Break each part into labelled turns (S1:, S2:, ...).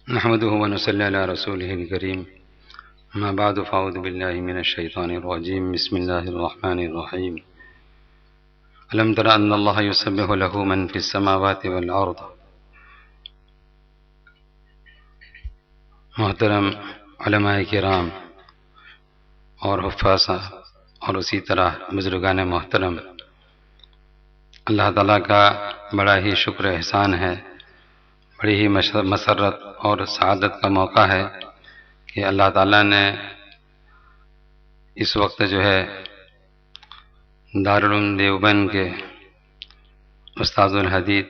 S1: نحمده ونصلي على رسوله الكريم ما بعد فأعوذ بالله من الشيطان الرجيم بسم الله الرحمن الرحيم ألم تر أن الله يسبح له من في السماوات والأرض۔ محترم علماء کرام اور حفاظ اور اسی طرح بزرگان محترم، اللہ تعالیٰ کا بڑا ہی شکر احسان ہے، بڑی ہی مسرت اور سعادت کا موقع ہے کہ اللہ تعالیٰ نے اس وقت جو ہے دارالعلوم دیوبند کے استاد الحدیث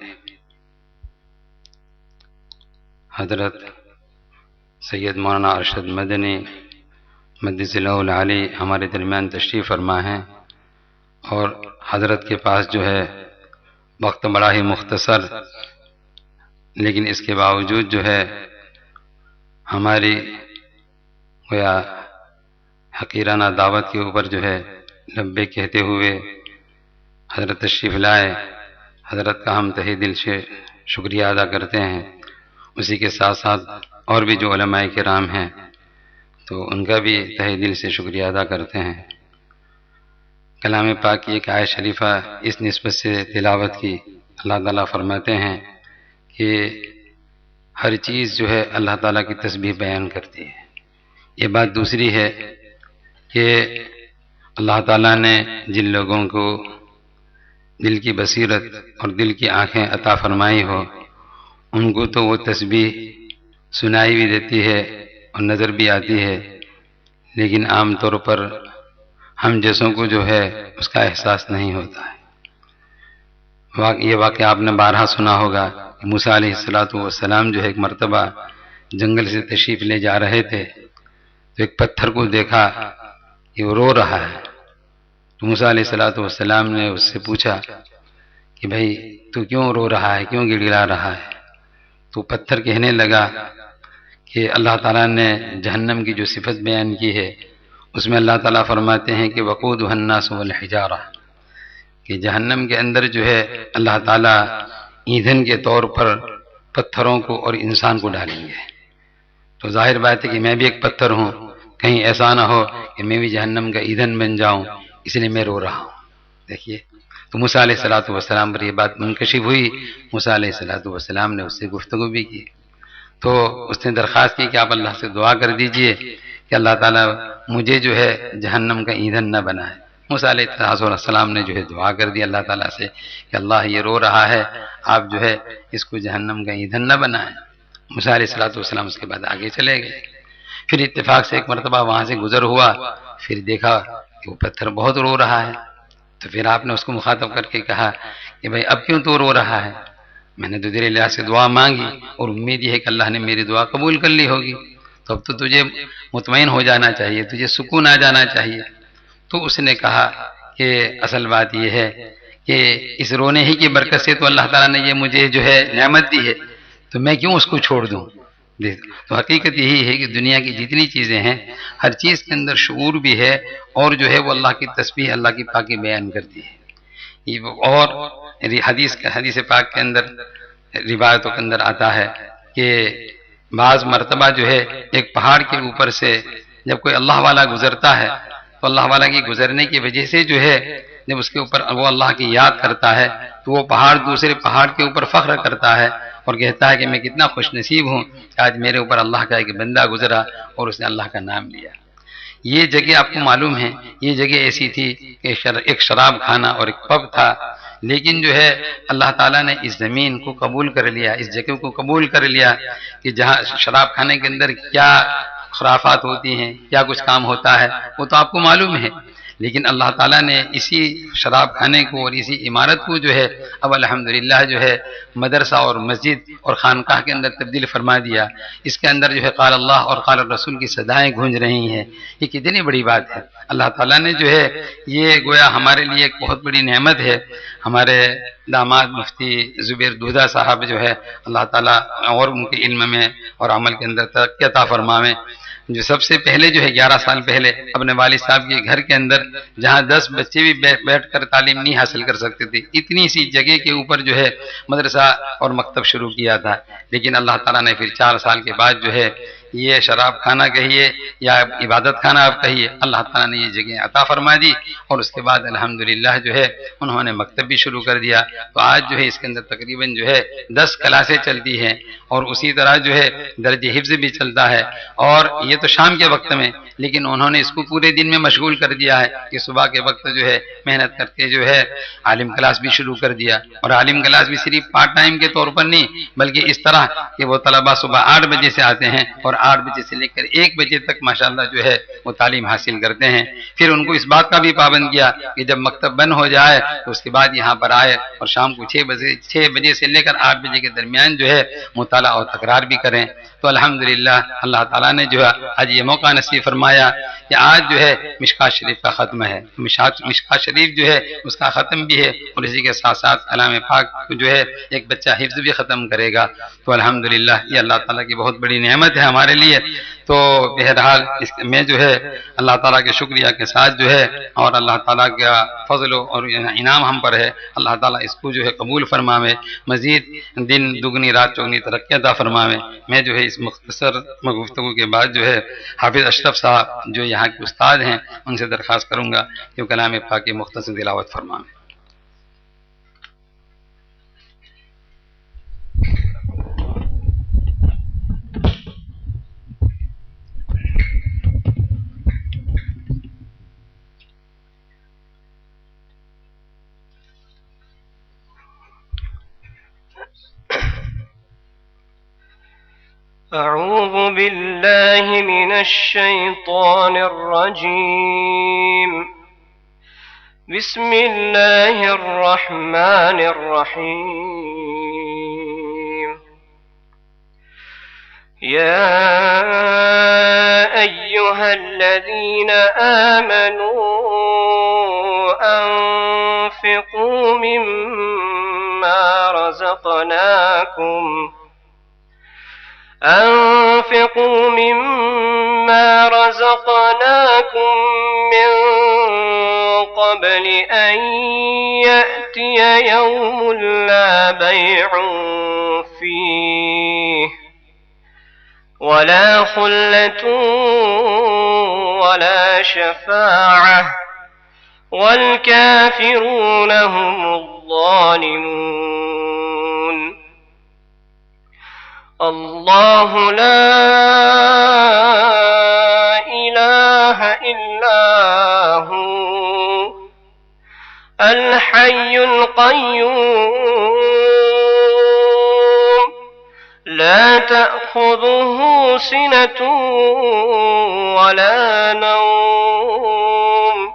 S1: حضرت سید مولانا ارشد مدنی مدث اللہ العالی ہمارے درمیان تشریف فرما ہیں، اور حضرت کے پاس جو ہے وقت بڑا ہی مختصر، لیکن اس کے باوجود جو ہے ہماری گویا حقیرانہ دعوت کے اوپر جو ہے لبے کہتے ہوئے حضرت تشریف لائے۔ حضرت کا ہم تہہ دل سے شکریہ ادا کرتے ہیں، اسی کے ساتھ ساتھ اور بھی جو علماء کرام ہیں تو ان کا بھی تہہ دل سے شکریہ ادا کرتے ہیں۔ کلام پاک کی ایک آیت شریفہ اس نسبت سے تلاوت کی، اللہ تعالیٰ فرماتے ہیں کہ ہر چیز جو ہے اللہ تعالیٰ کی تسبیح بیان کرتی ہے۔ یہ بات دوسری ہے کہ اللہ تعالیٰ نے جن لوگوں کو دل کی بصیرت اور دل کی آنکھیں عطا فرمائی ہو، ان کو تو وہ تسبیح سنائی بھی دیتی ہے اور نظر بھی آتی ہے، لیکن عام طور پر ہم جیسوں کو جو ہے اس کا احساس نہیں ہوتا ہے۔ یہ واقعہ آپ نے بارہا سنا ہوگا کہ موسیٰ علیہ السلام جو ہے ایک مرتبہ جنگل سے تشریف لے جا رہے تھے تو ایک پتھر کو دیکھا کہ وہ رو رہا ہے، تو موسیٰ علیہ السلام نے اس سے پوچھا کہ بھائی تو کیوں رو رہا ہے، کیوں گڑگڑا رہا ہے؟ تو پتھر کہنے لگا کہ اللہ تعالیٰ نے جہنم کی جو صفت بیان کی ہے اس میں اللہ تعالیٰ فرماتے ہیں کہ وقودها الناس والحجارہ، کہ جہنم کے اندر جو ہے اللہ تعالیٰ ایندھن کے طور پر پتھروں کو اور انسان کو ڈالیں گے۔ تو ظاہر بات ہے کہ میں بھی ایک پتھر ہوں، کہیں ایسا نہ ہو کہ میں بھی جہنم کا ایندھن بن جاؤں، اس لیے میں رو رہا ہوں۔ دیکھیے، تو موسیٰ علیہ السلام پر یہ بات منکشف ہوئی، موسیٰ علیہ السلام نے اس سے گفتگو بھی کی، تو اس نے درخواست کی کہ آپ اللہ سے دعا کر دیجئے کہ اللہ تعالیٰ مجھے جو ہے جہنم کا ایندھن نہ بنائے۔ موسیٰ علیہ السلام نے جو ہے دعا کر دی اللہ تعالیٰ سے کہ اللہ یہ رو رہا ہے، آپ جو ہے اس کو جہنم کا ایندھن نہ بنائیں۔ موسیٰ علیہ السلام اس کے بعد آگے چلے گئے۔ پھر اتفاق سے ایک مرتبہ وہاں سے گزر ہوا، پھر دیکھا کہ وہ پتھر بہت رو رہا ہے، تو پھر آپ نے اس کو مخاطب کر کے کہا کہ بھائی اب کیوں تو رو رہا ہے؟ میں نے تو تیرے لحاظ سے دعا مانگی اور امید یہ ہے کہ اللہ نے میری دعا قبول کر لی ہوگی، تو اب تو تجھے مطمئن ہو جانا چاہیے، تجھے سکون آ جانا چاہیے۔ تو اس نے کہا کہ اصل بات یہ ہے کہ اس رونے ہی کی برکت سے تو اللہ تعالیٰ نے یہ مجھے جو ہے نعمت دی ہے، تو میں کیوں اس کو چھوڑ دوں؟ تو حقیقت یہی ہے کہ دنیا کی جتنی چیزیں ہیں ہر چیز کے اندر شعور بھی ہے، اور جو ہے وہ اللہ کی تسبیح، اللہ کی پاکی بیان کرتی ہے۔ اور حدیث پاک کے اندر روایتوں کے اندر آتا ہے کہ بعض مرتبہ جو ہے ایک پہاڑ کے اوپر سے جب کوئی اللہ والا گزرتا ہے تو اللہ والا کی گزرنے کی وجہ سے جو ہے جب اس کے اوپر وہ اللہ کی یاد کرتا ہے تو وہ پہاڑ دوسرے پہاڑ کے اوپر فخر کرتا ہے اور کہتا ہے کہ میں کتنا خوش نصیب ہوں کہ آج میرے اوپر اللہ کا ایک بندہ گزرا اور اس نے اللہ کا نام لیا۔ یہ جگہ آپ کو معلوم ہے، یہ جگہ ایسی تھی کہ ایک شراب خانہ اور ایک پب تھا، لیکن جو ہے اللہ تعالیٰ نے اس زمین کو قبول کر لیا، اس جگہ کو قبول کر لیا کہ جہاں شراب خانے کے اندر کیا خرافات ہوتی ہیں، کیا کچھ کام ہوتا ہے وہ تو آپ کو معلوم ہے، لیکن اللہ تعالیٰ نے اسی شراب خانے کو اور اسی عمارت کو جو ہے اب الحمدللہ جو ہے مدرسہ اور مسجد اور خانقاہ کے اندر تبدیل فرما دیا۔ اس کے اندر جو ہے قال اللہ اور قال الرسول کی صدائیں گونج رہی ہیں۔ یہ کتنی بڑی بات ہے، اللہ تعالیٰ نے جو ہے یہ گویا ہمارے لیے ایک بہت بڑی نعمت ہے۔ ہمارے داماد مفتی زبیر دودھا صاحب جو ہے اللہ تعالیٰ اور ان کے علم میں اور عمل کے اندر ترقی عطا فرماویں، جو سب سے پہلے جو ہے 11 سال پہلے اپنے والد صاحب کے گھر کے اندر جہاں 10 بچے بھی بیٹھ کر تعلیم نہیں حاصل کر سکتے تھے، اتنی سی جگہ کے اوپر جو ہے مدرسہ اور مکتب شروع کیا تھا، لیکن اللہ تعالیٰ نے پھر 4 سال کے بعد جو ہے یہ شراب خانہ کہیے یا عبادت خانہ آپ کہیے، اللہ تعالیٰ نے یہ جگہ عطا فرما دی، اور اس کے بعد الحمدللہ جو ہے انہوں نے مکتب بھی شروع کر دیا۔ تو آج جو ہے اس کے اندر تقریباً جو ہے 10 کلاسیں چلتی ہیں، اور اسی طرح جو ہے درج حفظ بھی چلتا ہے، اور یہ تو شام کے وقت میں، لیکن انہوں نے اس کو پورے دن میں مشغول کر دیا ہے کہ صبح کے وقت جو ہے محنت کر کے جو ہے عالم کلاس بھی شروع کر دیا، اور عالم کلاس بھی صرف پارٹ ٹائم کے طور پر نہیں بلکہ اس طرح کہ وہ طلباء صبح 8 بجے سے آتے ہیں اور 8 بجے سے لے کر 1 بجے تک ماشاءاللہ جو ہے وہ تعلیم حاصل کرتے ہیں۔ پھر ان کو اس بات کا بھی پابند کیا کہ جب مکتب بند ہو جائے تو اس کے بعد یہاں پر آئے اور شام کو 6 بجے سے لے کر 8 بجے کے درمیان جو ہے مطالعہ اور تکرار بھی کریں۔ تو الحمدللہ اللہ تعالیٰ نے جو ہے آج یہ موقع نصیب فرمایا کہ آج جو ہے مشکوٰۃ شریف کا ختم ہے، مشکوٰۃ شریف جو ہے اس کا ختم بھی ہے، اور اسی کے ساتھ ساتھ کلام پاک جو ہے ایک بچہ حفظ بھی ختم کرے گا۔ تو الحمدللہ یہ اللہ تعالیٰ کی بہت بڑی نعمت ہے ہمارے لیے۔ تو بہرحال اس میں جو ہے اللہ تعالیٰ کے شکریہ کے ساتھ جو ہے، اور اللہ تعالیٰ کا فضل اور انعام ہم پر ہے، اللہ تعالیٰ اس کو جو ہے قبول فرماوے، مزید دن دگنی رات چوگنی ترقی عطا فرماوے۔ میں جو ہے اس مختصر گفتگو کے بعد جو ہے حافظ اشرف صاحب جو یہاں کے استاد ہیں ان سے درخواست کروں گا کہ وہ کلام پاک کی مختصر تلاوت فرمائیں۔
S2: أعوذ بالله من الشيطان الرجيم. بسم الله الرحمن الرحيم. يا أيها الذين آمنوا أنفقوا مما رزقناكم من قبل أن يأتي يوم لا بيع فيه ولا خلة ولا شفاعة والكافرون هم الظالمون. الله لا إله إلا هو الحي القيوم لا تأخذه سنة ولا نوم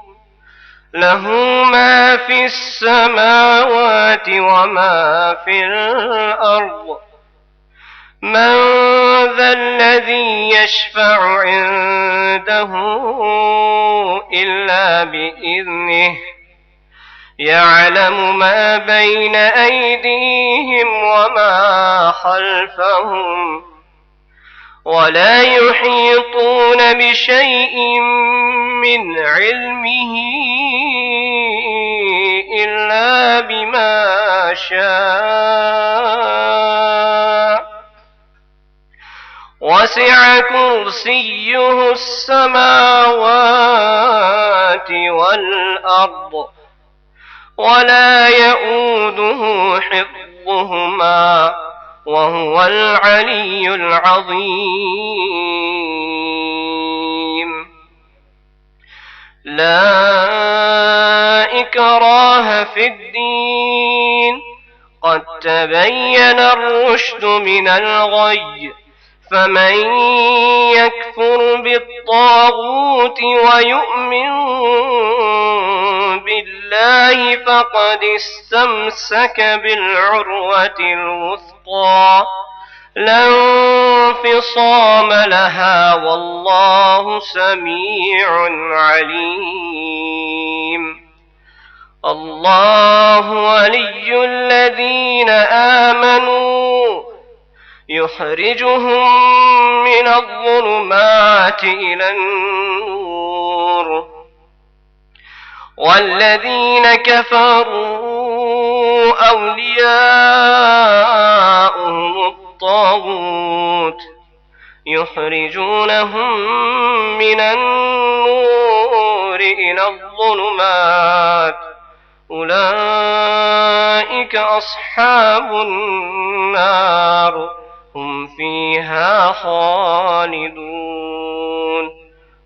S2: له ما في السماوات وما في الأرض من ذا الذي يشفع عنده إلا بإذنه يعلم ما بين أيديهم وما خلفهم ولا يحيطون بشيء من علمه إلا بما شاء وسع كرسيه السماوات والأرض ولا يؤوده حفظهما وهو العلي العظيم. لا إكراه في الدين قد تبين الرشد من الغي فمن يكفر بالطاغوت ويؤمن بالله فقد استمسك بالعروة الوثقى لا انفصام لها والله سميع عليم. الله ولي الذين آمنوا يخرجهم من الظلمات إلى النور والذين كفروا أولياؤهم الطاغوت يخرجونهم من النور إلى الظلمات أولئك أصحاب النار هم فيها خالدون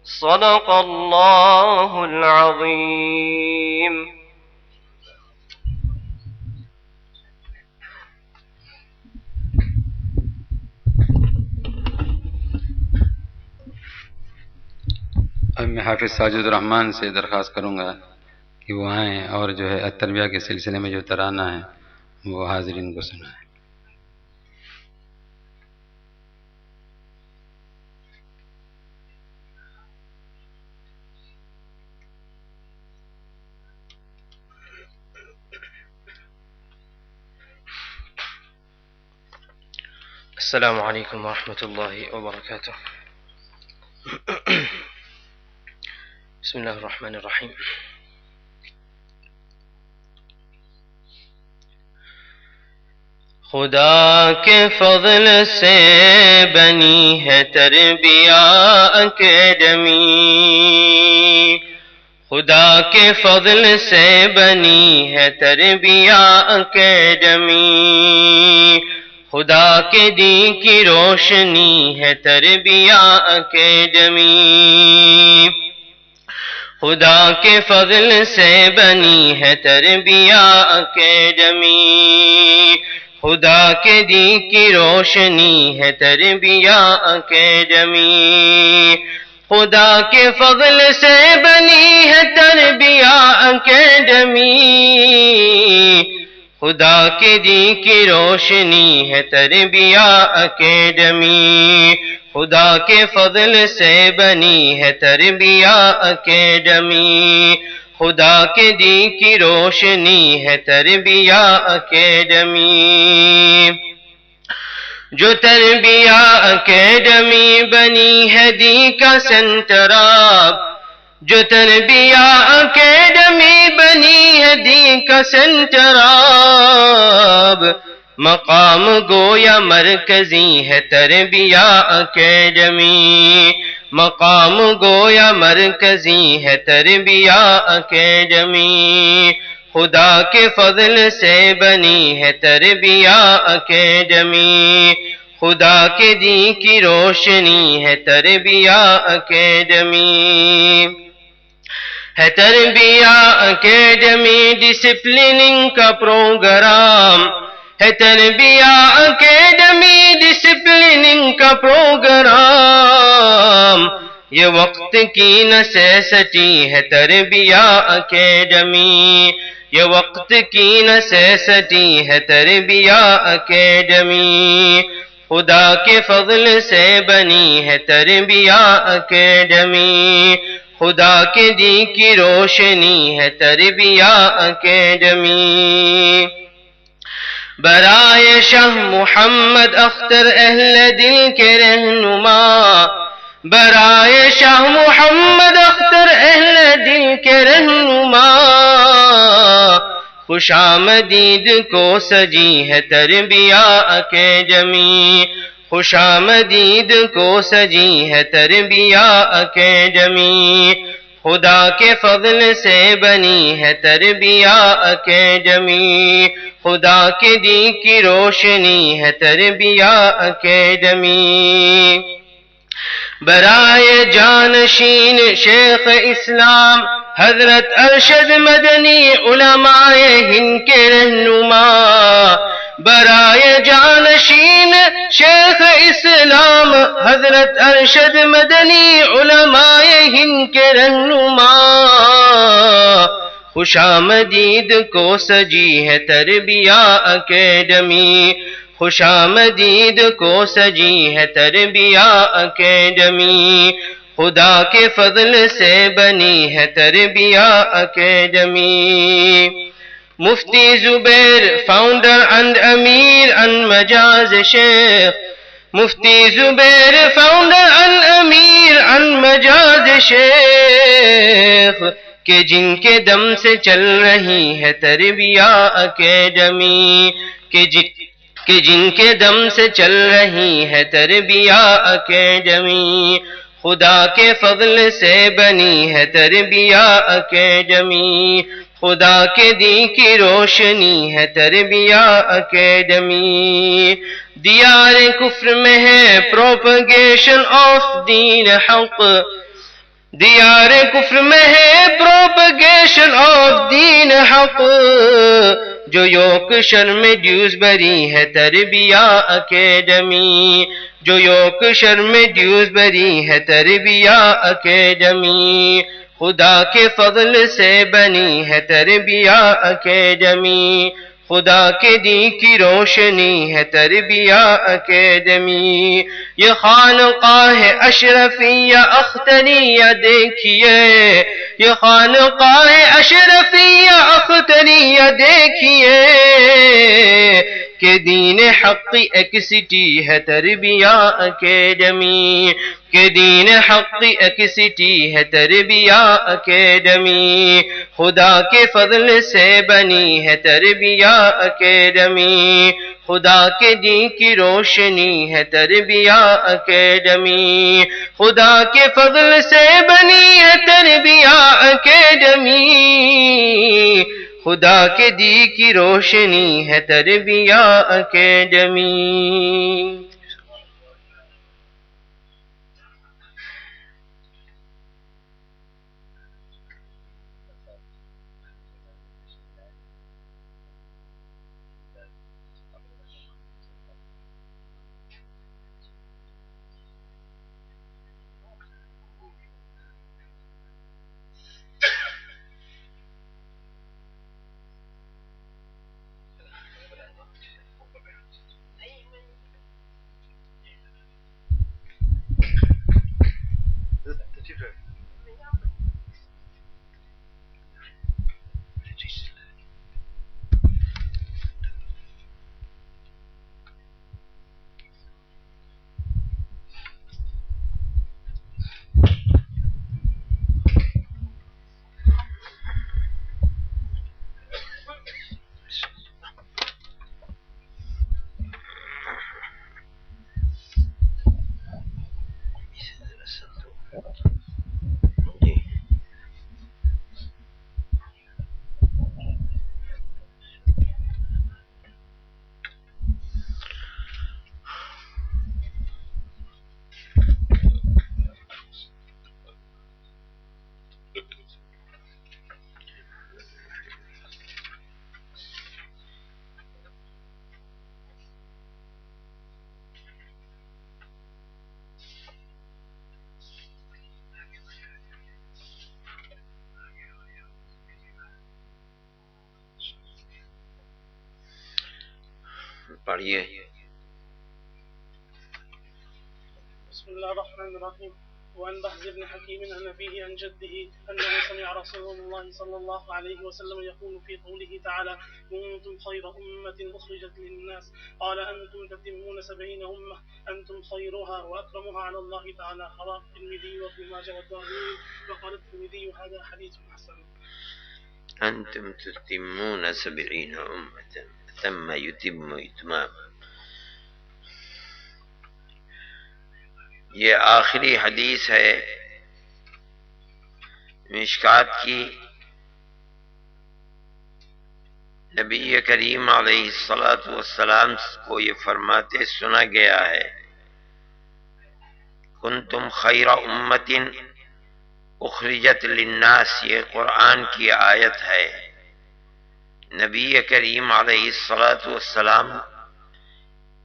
S2: صدق الله العظيم.
S1: اب میں حافظ ساجد الرحمن سے درخواست کروں گا کہ وہ آئیں اور جو ہے التربیہ کے سلسلے میں جو ترانہ ہے وہ حاضرین کو سنائیں.
S2: السلام علیکم ورحمۃ اللہ وبرکاتہ. بسم اللہ الرحمن الرحیم. خدا کے فضل سے بنی ہے تربیہ اکیڈمی، خدا کے فضل سے بنی ہے تربیہ اکیڈمی، خدا کے دین کی روشنی ہے تربیہ اکیڈمی، خدا کے فضل سے بنی ہے تربیہ اکیڈمی، خدا کے دین کی روشنی ہے تربیہ اکیڈمی، خدا کے فضل سے بنی ہے تربیہ اکیڈمی، خدا کے دین کی روشنی ہے تربیہ اکیڈمی، خدا کے فضل سے بنی ہے تربیہ اکیڈمی، خدا کے دین کی روشنی ہے تربیہ اکیڈمی. جو تربیہ اکیڈمی بنی ہے دین کا سنٹراب، جو تربیہ اکیڈمی بنی ہے دین کا سنٹراب، مقام گویا مرکزی ہے تربیہ اکیڈمی، مقام گویا مرکزی ہے تربیہ اکیڈمی، خدا کے فضل سے بنی ہے تربیہ اکیڈمی، خدا کے دین کی روشنی ہے تربیہ اکیڈمی، ہے تربیہ اکیڈمی ڈسپلننگ کا پروگرام، ہے تربیہ اکیڈمی ڈسپلننگ کا پروگرام، یہ وقت کی نیسیسٹی ہے تربیہ اکیڈمی، یہ وقت کی نیسیسٹی ہے تربیہ اکیڈمی، خدا کے فضل سے بنی ہے تربیہ اکیڈمی، خدا کے دین کی روشنی ہے تربیہ اکیڈمی. برائے شاہ محمد اختر اہل دل کے رہنما، برائے شاہ محمد اختر اہل دل کے رہنما، خوش آمدید کو سجی ہے تربیہ اکیڈمی، خوش آمدید کو سجی ہے تربیہ اکیڈمی، خدا کے فضل سے بنی ہے تربیہ اکیڈمی، خدا کے دین کی روشنی ہے تربیہ اکیڈمی. برائے جانشین شیخ اسلام حضرت ارشد مدنی علماء ہند کے رہنما، برائے جانشین شیخ اسلام حضرت ارشد مدنی علماء ہند کے رہنما، خوش آمدید کو سجی ہے تربیہ اکیڈمی، خوش آمدید کو سجی ہے تربیہ اکیڈمی، خدا کے فضل سے بنی ہے Tarbiyah academy. Mufti Zubair founder and امیر ان مجاز شیخ، مفتی زبیر فاؤنڈر ان امیر ان مجاد شیخ کہ جن کے دم سے چل رہی ہے تربیہ اکیڈمی، کہ جن کے دم سے چل رہی ہے تربیہ اکیڈمی، خدا کے فضل سے بنی ہے تربیہ اکیڈمی، خدا کے دین کی روشنی ہے تربیہ اکیڈمی۔ دیار کفر میں ہے پروپگیشن آف دین حق، دیار کفر میں ہے پروپگیشن آف دین حق، جو یوکشر میں ڈیوزبری ہے تربیہ اکیڈمی، جو یوکشر میں ڈیوزبری ہے تربیہ اکیڈمی، خدا کے فضل سے بنی ہے تربیہ اکیڈمی، خدا کے دین کی روشنی ہے تربیہ اکیڈمی۔ یہ خانقاہ اشرفیہ اختریہ دیکھیے، یہ خانقاہ اشرفیہ اختریہ دیکھیے، کہ دین حق ایک سٹی ہے تربیہ اکیڈمی، کہ دین حق ایک سٹی ہے تربیہ اکیڈمی، خدا کے فضل سے بنی ہے تربیہ اکیڈمی، خدا کے دین کی روشنی ہے تربیہ اکیڈمی، خدا کے فضل سے بنی ہے تربیہ اکیڈمی، خدا کے دین کی روشنی ہے تربیہ اکیڈمی۔
S3: پڑھیے۔
S4: بسم الله الرحمن الرحيم. وعن بهز بن حكيم عن أبيه عن جده أنه سمع رسول الله صلى الله عليه وسلم يقول في قوله تعالى: كنتم خير أمة أخرجت للناس، قال أنتم تتمون 70 أمة، أنتم خيرها وأكرمها على الله تعالى. رواه الترمذي وابن ماجه والدارمي، وقال الترمذي هذا حديث حسن.
S3: أنتم تتمون 70 أمة ثم يتم إتمام. یہ آخری حدیث ہے مشکات کی۔ نبی کریم علیہ الصلاۃ والسلام کو یہ فرماتے سنا گیا ہے: کنتم خیر امت اخرجت للناس۔ یہ قرآن کی آیت ہے۔ نبی کریم علیہ الصلاۃ والسلام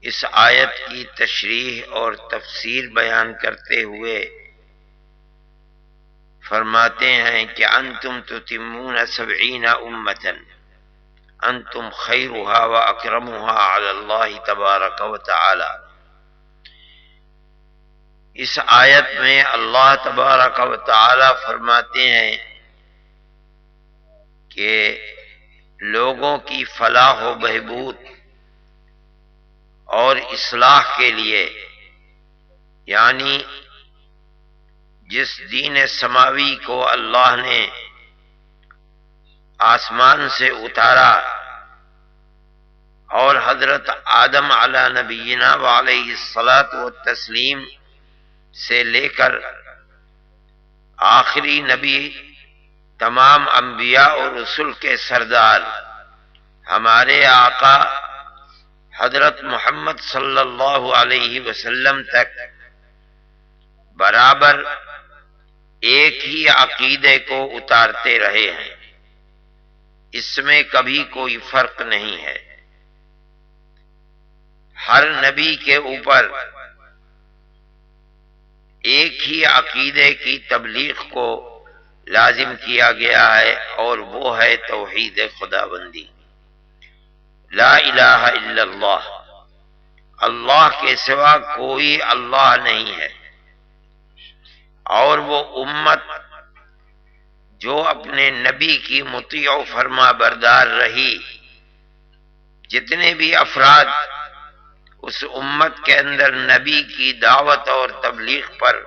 S3: اس آیت کی تشریح اور تفسیر بیان کرتے ہوئے فرماتے ہیں کہ انتم تتمون 70 امتا، انتم خیرها واکرمها علی اللہ تبارک و تعالی۔ اس آیت میں اللہ تبارک و تعالی فرماتے ہیں کہ لوگوں کی فلاح و بہبود اور اصلاح کے لیے یعنی جس دین سماوی کو اللہ نے آسمان سے اتارا اور حضرت آدم علی نبینا وعلیہ الصلاۃ والتسلیم سے لے کر آخری نبی تمام انبیاء اور رسل کے سردار ہمارے آقا حضرت محمد صلی اللہ علیہ وسلم تک برابر ایک ہی عقیدے کو اتارتے رہے ہیں، اس میں کبھی کوئی فرق نہیں ہے۔ ہر نبی کے اوپر ایک ہی عقیدے کی تبلیغ کو لازم کیا گیا ہے، اور وہ ہے توحید خداوندی، لا الہ الا اللہ، اللہ کے سوا کوئی اللہ نہیں ہے۔ اور وہ امت جو اپنے نبی کی مطیع و فرما بردار رہی، جتنے بھی افراد اس امت کے اندر نبی کی دعوت اور تبلیغ پر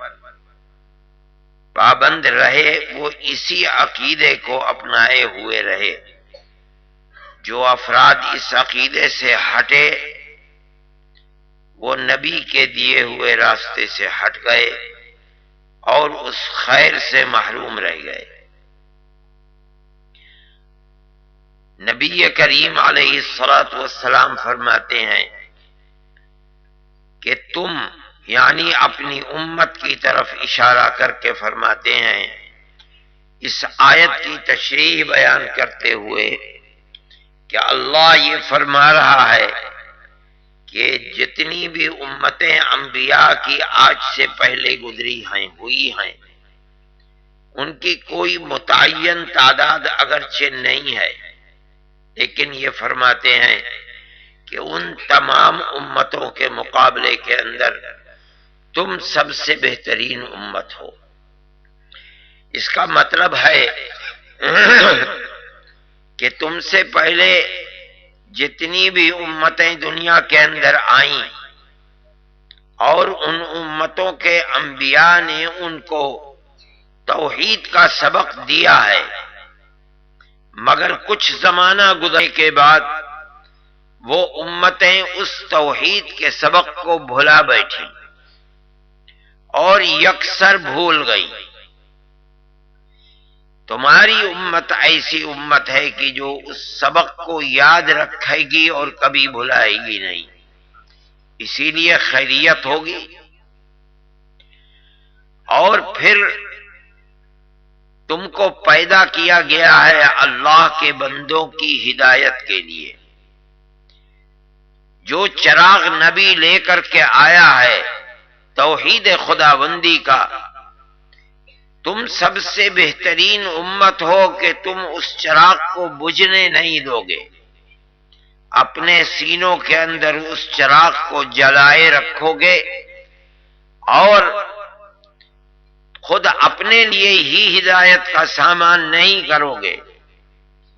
S3: پابند رہے، وہ اسی عقیدے کو اپنائے ہوئے رہے۔ جو افراد اس عقیدے سے ہٹے وہ نبی کے دیے ہوئے راستے سے ہٹ گئے اور اس خیر سے محروم رہ گئے۔ نبی کریم علیہ الصلاۃ والسلام فرماتے ہیں کہ تم، یعنی اپنی امت کی طرف اشارہ کر کے فرماتے ہیں اس آیت کی تشریح بیان کرتے ہوئے کہ اللہ یہ فرما رہا ہے کہ جتنی بھی امتیں انبیاء کی آج سے پہلے گزری ہیں، ہوئی ہیں، ان کی کوئی متعین تعداد اگرچہ نہیں ہے، لیکن یہ فرماتے ہیں کہ ان تمام امتوں کے مقابلے کے اندر تم سب سے بہترین امت ہو۔ اس کا مطلب ہے کہ تم سے پہلے جتنی بھی امتیں دنیا کے اندر آئیں اور ان امتوں کے انبیاء نے ان کو توحید کا سبق دیا ہے، مگر کچھ زمانہ گزرنے کے بعد وہ امتیں اس توحید کے سبق کو بھلا بیٹھی اور یکسر بھول گئی۔ تمہاری امت ایسی امت ہے کہ جو اس سبق کو یاد رکھے گی اور کبھی بھلائے گی نہیں، اسی لیے خیریت ہوگی۔ اور پھر تم کو پیدا کیا گیا ہے اللہ کے بندوں کی ہدایت کے لیے۔ جو چراغ نبی لے کر کے آیا ہے توحید خداوندی کا، تم سب سے بہترین امت ہو کہ تم اس چراغ کو بجھنے نہیں دو گے، اپنے سینوں کے اندر اس چراغ کو جلائے رکھو گے اور خود اپنے لیے ہی ہدایت کا سامان نہیں کرو گے،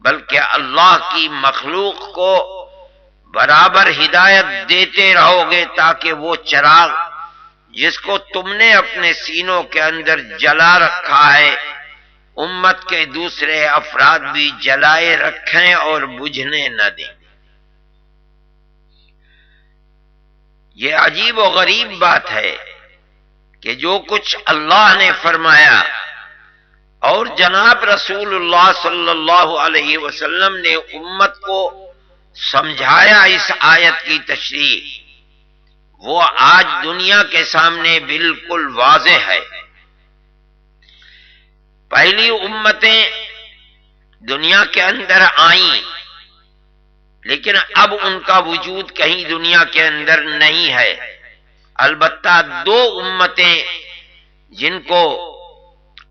S3: بلکہ اللہ کی مخلوق کو برابر ہدایت دیتے رہو گے تاکہ وہ چراغ جس کو تم نے اپنے سینوں کے اندر جلا رکھا ہے امت کے دوسرے افراد بھی جلائے رکھیں اور بجھنے نہ دیں۔ یہ عجیب و غریب بات ہے کہ جو کچھ اللہ نے فرمایا اور جناب رسول اللہ صلی اللہ علیہ وسلم نے امت کو سمجھایا اس آیت کی تشریح، وہ آج دنیا کے سامنے بالکل واضح ہے۔ پہلی امتیں دنیا کے اندر آئیں، لیکن اب ان کا وجود کہیں دنیا کے اندر نہیں ہے۔ البتہ دو امتیں جن کو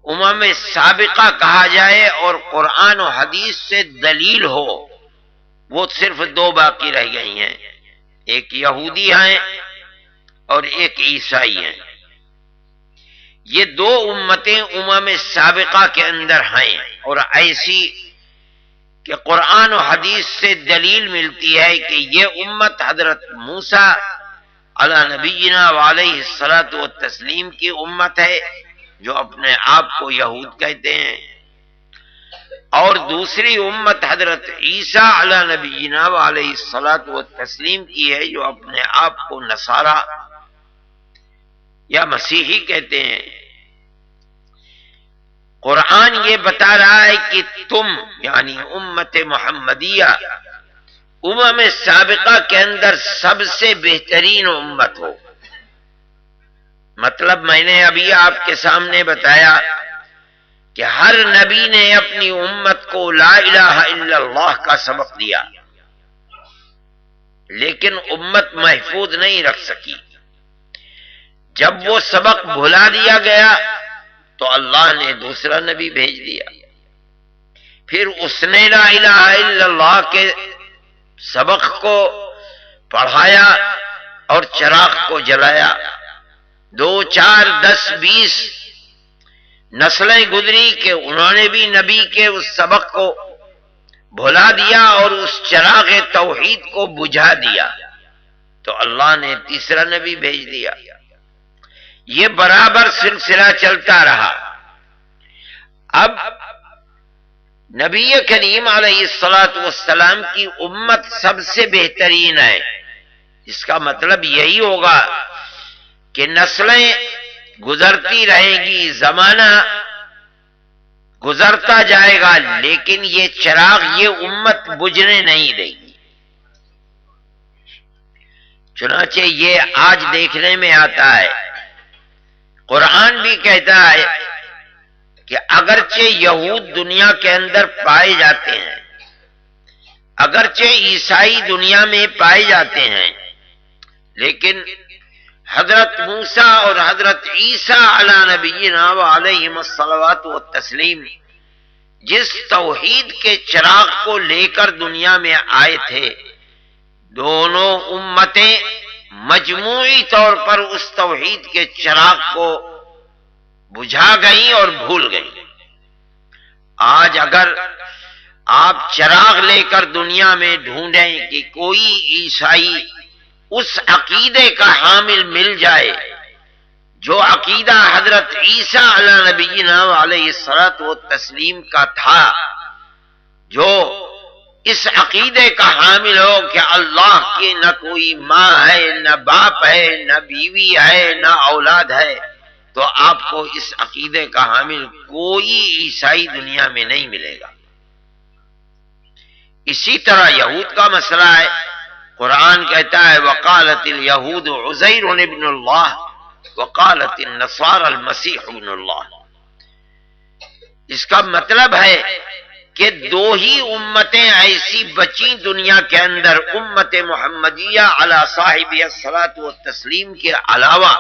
S3: امم سابقہ کہا جائے اور قرآن و حدیث سے دلیل ہو، وہ صرف دو باقی رہ گئی ہیں، ایک یہودی ہیں اور ایک عیسائی ہیں۔ یہ دو امتیں امم سابقہ کے اندر ہیں، اور ایسی کہ قرآن و حدیث سے دلیل ملتی ہے کہ یہ امت حضرت موسیٰ علی نبینا وعلیہ الصلاۃ والتسلیم کی امت ہے جو اپنے آپ کو یہود کہتے ہیں، اور دوسری امت حضرت عیسیٰ علی نبینا وعلیہ الصلاۃ والتسلیم کی ہے جو اپنے آپ کو نصارہ یا مسیحی کہتے ہیں۔ قرآن یہ بتا رہا ہے کہ تم یعنی امت محمدیہ امم سابقہ کے اندر سب سے بہترین امت ہو۔ مطلب میں نے ابھی آپ کے سامنے بتایا کہ ہر نبی نے اپنی امت کو لا الہ الا اللہ کا سبق دیا، لیکن امت محفوظ نہیں رکھ سکی۔ جب وہ سبق بھلا دیا گیا تو اللہ نے دوسرا نبی بھیج دیا، پھر اس نے لا الہ الا اللہ کے سبق کو پڑھایا اور چراغ کو جلایا۔ 2 4 10 20 نسلیں گزری کہ انہوں نے بھی نبی کے اس سبق کو بھلا دیا اور اس چراغ توحید کو بجھا دیا، تو اللہ نے تیسرا نبی بھیج دیا۔ یہ برابر سلسلہ چلتا رہا۔ اب نبی کریم علیہ الصلاۃ والسلام کی امت سب سے بہترین ہے، اس کا مطلب یہی ہوگا کہ نسلیں گزرتی رہیں گی، زمانہ گزرتا جائے گا، لیکن یہ چراغ یہ امت بجھنے نہیں دے گی۔ چنانچہ یہ آج دیکھنے میں آتا ہے، قرآن بھی کہتا ہے کہ اگرچہ یہود دنیا کے اندر پائے جاتے ہیں، اگرچہ عیسائی دنیا میں پائے جاتے ہیں، لیکن حضرت موسیٰ اور حضرت عیسیٰ علی نبینا وعلیہم الصلوات والتسلیم جس توحید کے چراغ کو لے کر دنیا میں آئے تھے، دونوں امتیں مجموعی طور پر اس توحید کے چراغ کو بجھا گئیں اور بھول گئیں۔ آج اگر آپ چراغ لے کر دنیا میں ڈھونڈیں کہ کوئی عیسائی اس عقیدے کا حامل مل جائے جو عقیدہ حضرت عیسیٰ علی نبینا علیہ الصلاۃ والتسلیم کا تھا، جو اس عقیدے کا حامل ہو کہ اللہ کی نہ کوئی ماں ہے، نہ باپ ہے، نہ بیوی ہے، نہ اولاد ہے، تو آپ کو اس عقیدے کا حامل کوئی عیسائی دنیا میں نہیں ملے گا۔ اسی طرح یہود کا مسئلہ ہے، قرآن کہتا ہے وقالت الیہود عزیر ابن اللہ وقالت النصارى المسیح ابن اللہ۔ اس کا مطلب ہے کہ 2 ہی امتیں ایسی بچیں دنیا کے اندر، امت محمدیہ علی صاحب الصلاۃ والتسلیم کے علاوہ،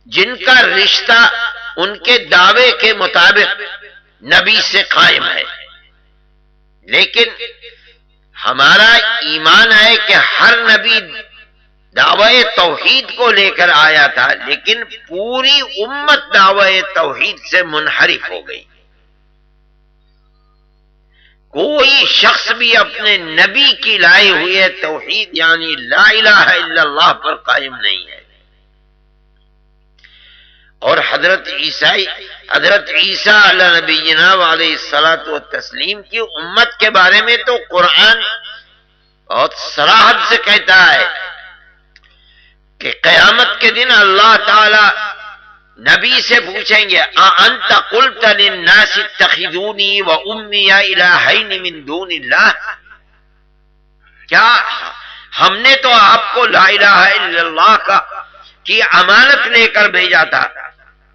S3: جن کا رشتہ ان کے دعوے کے مطابق نبی سے قائم ہے۔ لیکن ہمارا ایمان ہے کہ ہر نبی دعوی توحید کو لے کر آیا تھا، لیکن پوری امت دعوی توحید سے منحرف ہو گئی۔ کوئی شخص بھی اپنے نبی کی لائے ہوئے توحید یعنی لا الہ الا اللہ پر قائم نہیں ہے۔ اور حضرت عیسیٰ علی نبینا علیہ الصلاۃ والتسلیم کی امت کے بارے میں تو قرآن بہت صراحت سے کہتا ہے کہ قیامت کے دن اللہ تعالی نبی سے پوچھیں گے اَأَنْتَ قُلْتَ لِلنَّاسِ اتَّخِذُونِي وَأُمِّيَ إِلَٰهَيْنِ مِن دُونِ اللَّهِ، کیا ہم نے تو آپ کو لا الہ الا اللہ کی امانت لے کر بھیجا تھا،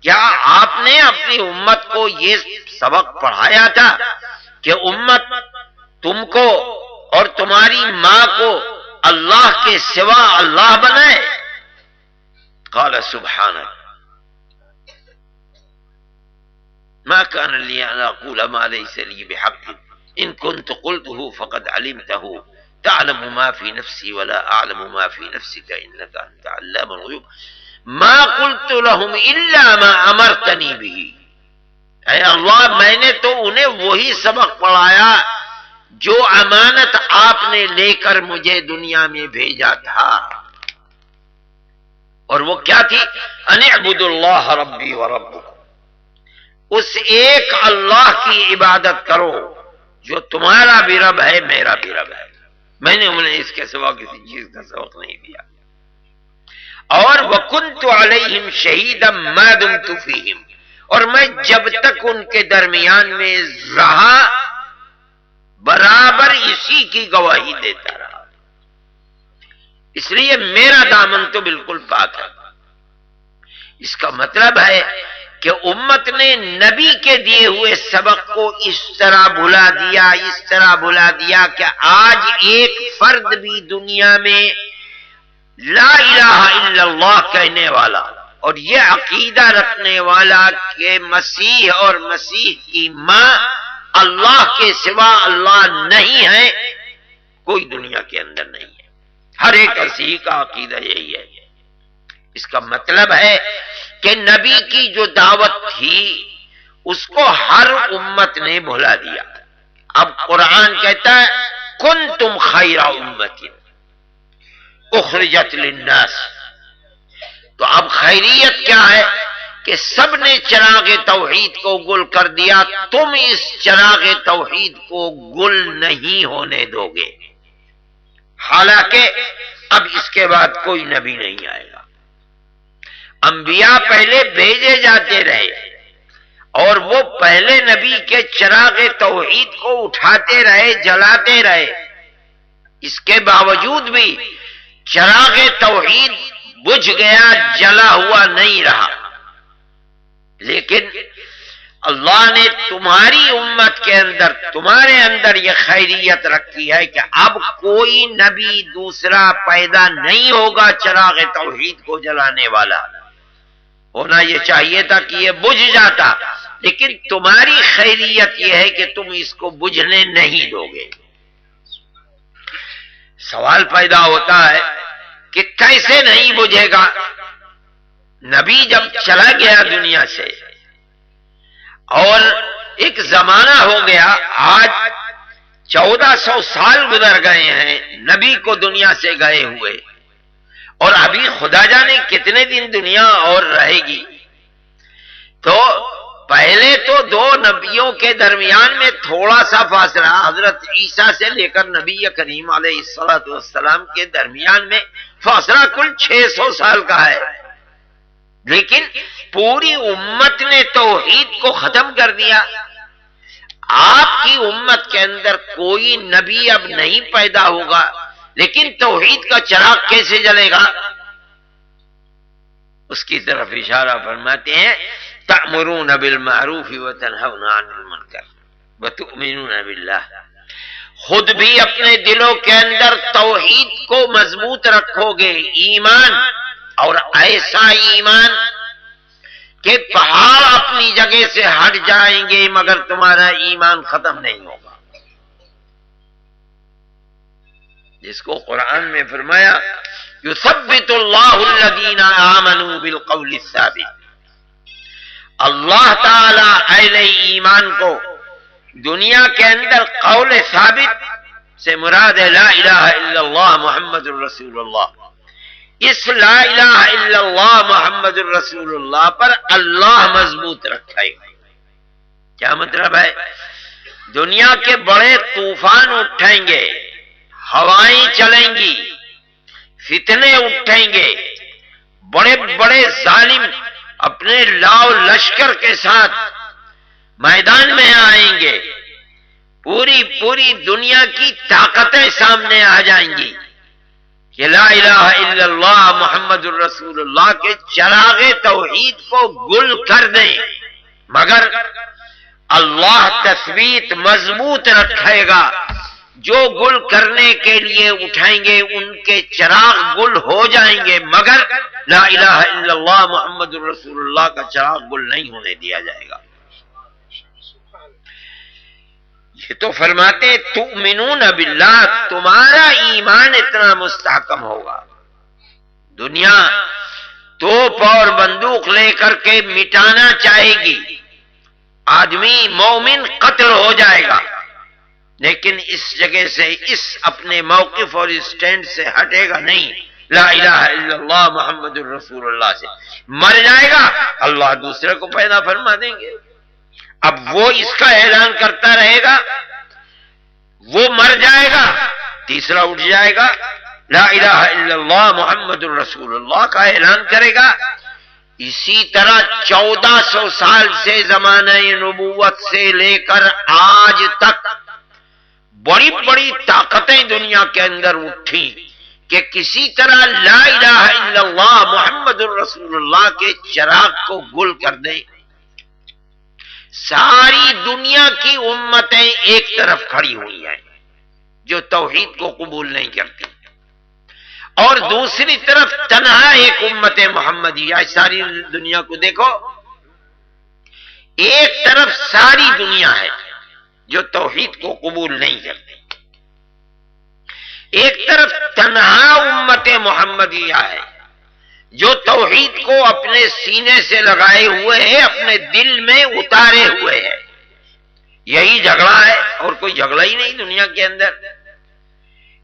S3: کیا آپ نے اپنی امت کو یہ سبق پڑھایا تھا کہ امت تم کو اور تمہاری ماں کو اللہ کے سوا اللہ بنائے؟ قال سبحانک ما كان لي أن أقول ما ليس لي بحق إن كنت قلته فقد علمته تعلم ما في نفسي ولا أعلم ما في نفسك إنك أنت علام الغيوب ما قلت لهم إلا ما أمرتني به۔ اے اللہ، میں نے تو انہیں وہی سبق پڑھایا جو امانت آپ نے لے کر مجھے دنیا میں بھیجا تھا۔ اور وہ کیا تھی؟ ان اعبدوا اللہ ربی و ربکم، اس ایک اللہ کی عبادت کرو جو تمہارا بھی رب ہے میرا بھی رب ہے، میں نے انہیں اس کے سوا کسی چیز کا سبق نہیں دیا۔ اور وَكُنْتُ عَلَيْهِمْ شَهِيدًا مَا دُمْتُ فِيهِمْ، اور میں جب تک ان کے درمیان میں رہا برابر اسی کی گواہی دیتا رہا، اس لیے میرا دامن تو بالکل پاک ہے۔ اس کا مطلب ہے کہ امت نے نبی کے دیے ہوئے سبق کو اس طرح بھلا دیا کہ آج ایک فرد بھی دنیا میں لا الہ الا اللہ کہنے والا اور یہ عقیدہ رکھنے والا کہ مسیح اور مسیح کی ماں اللہ کے سوا اللہ نہیں ہے، کوئی دنیا کے اندر نہیں ہے۔ ہر ایک مسیح کا عقیدہ یہی ہے۔ اس کا مطلب ہے کہ نبی کی جو دعوت تھی اس کو ہر امت نے بھلا دیا۔ اب قرآن کہتا ہے کنتم خیر امت اخرجت للناس، تو اب خیریت کیا ہے کہ سب نے چراغ توحید کو گل کر دیا، تم اس چراغ توحید کو گل نہیں ہونے دو گے، حالانکہ اب اس کے بعد کوئی نبی نہیں آئے گا۔ انبیاء پہلے بھیجے جاتے رہے اور وہ پہلے نبی کے چراغ توحید کو اٹھاتے رہے، جلاتے رہے، اس کے باوجود بھی چراغ توحید بجھ گیا، جلا ہوا نہیں رہا۔ لیکن اللہ نے تمہاری امت کے اندر، تمہارے اندر یہ خیریت رکھی ہے کہ اب کوئی نبی دوسرا پیدا نہیں ہوگا چراغ توحید کو جلانے والا۔ ہونا یہ چاہیے تھا کہ یہ بجھ جاتا، لیکن تمہاری خیریت یہ ہے کہ تم اس کو بجھنے نہیں دو گے۔ سوال پیدا ہوتا ہے کہ کیسے نہیں بجھے گا؟ نبی جب چلا گیا دنیا سے اور ایک زمانہ ہو گیا، آج 1400 سال گزر گئے ہیں نبی کو دنیا سے گئے ہوئے، اور ابھی خدا جانے کتنے دن دنیا اور رہے گی۔ تو پہلے تو دو نبیوں کے درمیان میں تھوڑا سا فاصلہ، حضرت عیسیٰ سے لے کر نبی کریم علیہ السلام کے درمیان میں فاصلہ کل 600 سال کا ہے، لیکن پوری امت نے توحید کو ختم کر دیا۔ آپ کی امت کے اندر کوئی نبی اب نہیں پیدا ہوگا، لیکن توحید کا چراغ کیسے جلے گا؟ اس کی طرف اشارہ فرماتے ہیں تأمرون بالمعروف وتنہون عن المنکر وتؤمنون باللہ، خود بھی اپنے دلوں کے اندر توحید کو مضبوط رکھو گے، ایمان، اور ایسا ایمان کہ پہاڑ اپنی جگہ سے ہٹ جائیں گے مگر تمہارا ایمان ختم نہیں ہوگا، جس کو قرآن میں فرمایا یثبت اللہ الذین آمنوا بالقول الثابت۔ اللہ تعالی اہل ایمان کو دنیا کے اندر قول ثابت سے مراد لا الہ الا اللہ محمد الرسول اللہ، اس لا الہ الا اللہ محمد الرسول اللہ پر اللہ مضبوط رکھے گا۔ کیا مطلب ہے؟ دنیا کے بڑے طوفان اٹھیں گے، ہوائیں چلیں گی، فتنے اٹھیں گے، بڑے بڑے ظالم اپنے لاؤ لشکر کے ساتھ میدان میں آئیں گے، پوری دنیا کی طاقتیں سامنے آ جائیں گی کہ لا الہ الا اللہ محمد الرسول اللہ کے چراغ توحید کو گل کر دیں، مگر اللہ تثبیت مضبوط رکھے گا۔ جو گل کرنے کے لیے اٹھائیں گے ان کے چراغ گل ہو جائیں گے، مگر لا الہ الا اللہ محمد الرسول اللہ کا چراغ گل نہیں ہونے دیا جائے گا۔ یہ تو فرماتے تؤمنون باللہ، تمہارا ایمان اتنا مستحکم ہوگا، دنیا توپ اور بندوق لے کر کے مٹانا چاہے گی، آدمی مومن قتل ہو جائے گا، لیکن اس جگہ سے، اس اپنے موقف اور اسٹینڈ سے ہٹے گا نہیں لا الہ الا اللہ محمد الرسول اللہ سے، مر جائے گا اللہ دوسرے کو پیدا فرما دیں گے۔ اب وہ اس کا اعلان کرتا رہے گا، وہ مر جائے گا، تیسرا اٹھ جائے گا، لا الہ الا اللہ محمد الرسول اللہ کا اعلان کرے گا۔ اسی طرح 1400 سال سے زمانہ نبوت سے لے کر آج تک بڑی بڑی طاقتیں دنیا کے اندر اٹھی کہ کسی طرح لا الہ الا اللہ محمد الرسول اللہ کے چراغ کو گل کر دیں۔ ساری دنیا کی امتیں ایک طرف کھڑی ہوئی ہیں جو توحید کو قبول نہیں کرتی، اور دوسری طرف تنہا ایک امت محمدیہ، ساری دنیا کو دیکھو، ایک طرف ساری دنیا ہے جو توحید کو قبول نہیں کرتی، ایک طرف تنہا امت محمدیہ ہے جو توحید کو اپنے سینے سے لگائے ہوئے ہے، اپنے دل میں اتارے ہوئے ہے۔ یہی جھگڑا ہے اور کوئی جھگڑا ہی نہیں دنیا کے اندر۔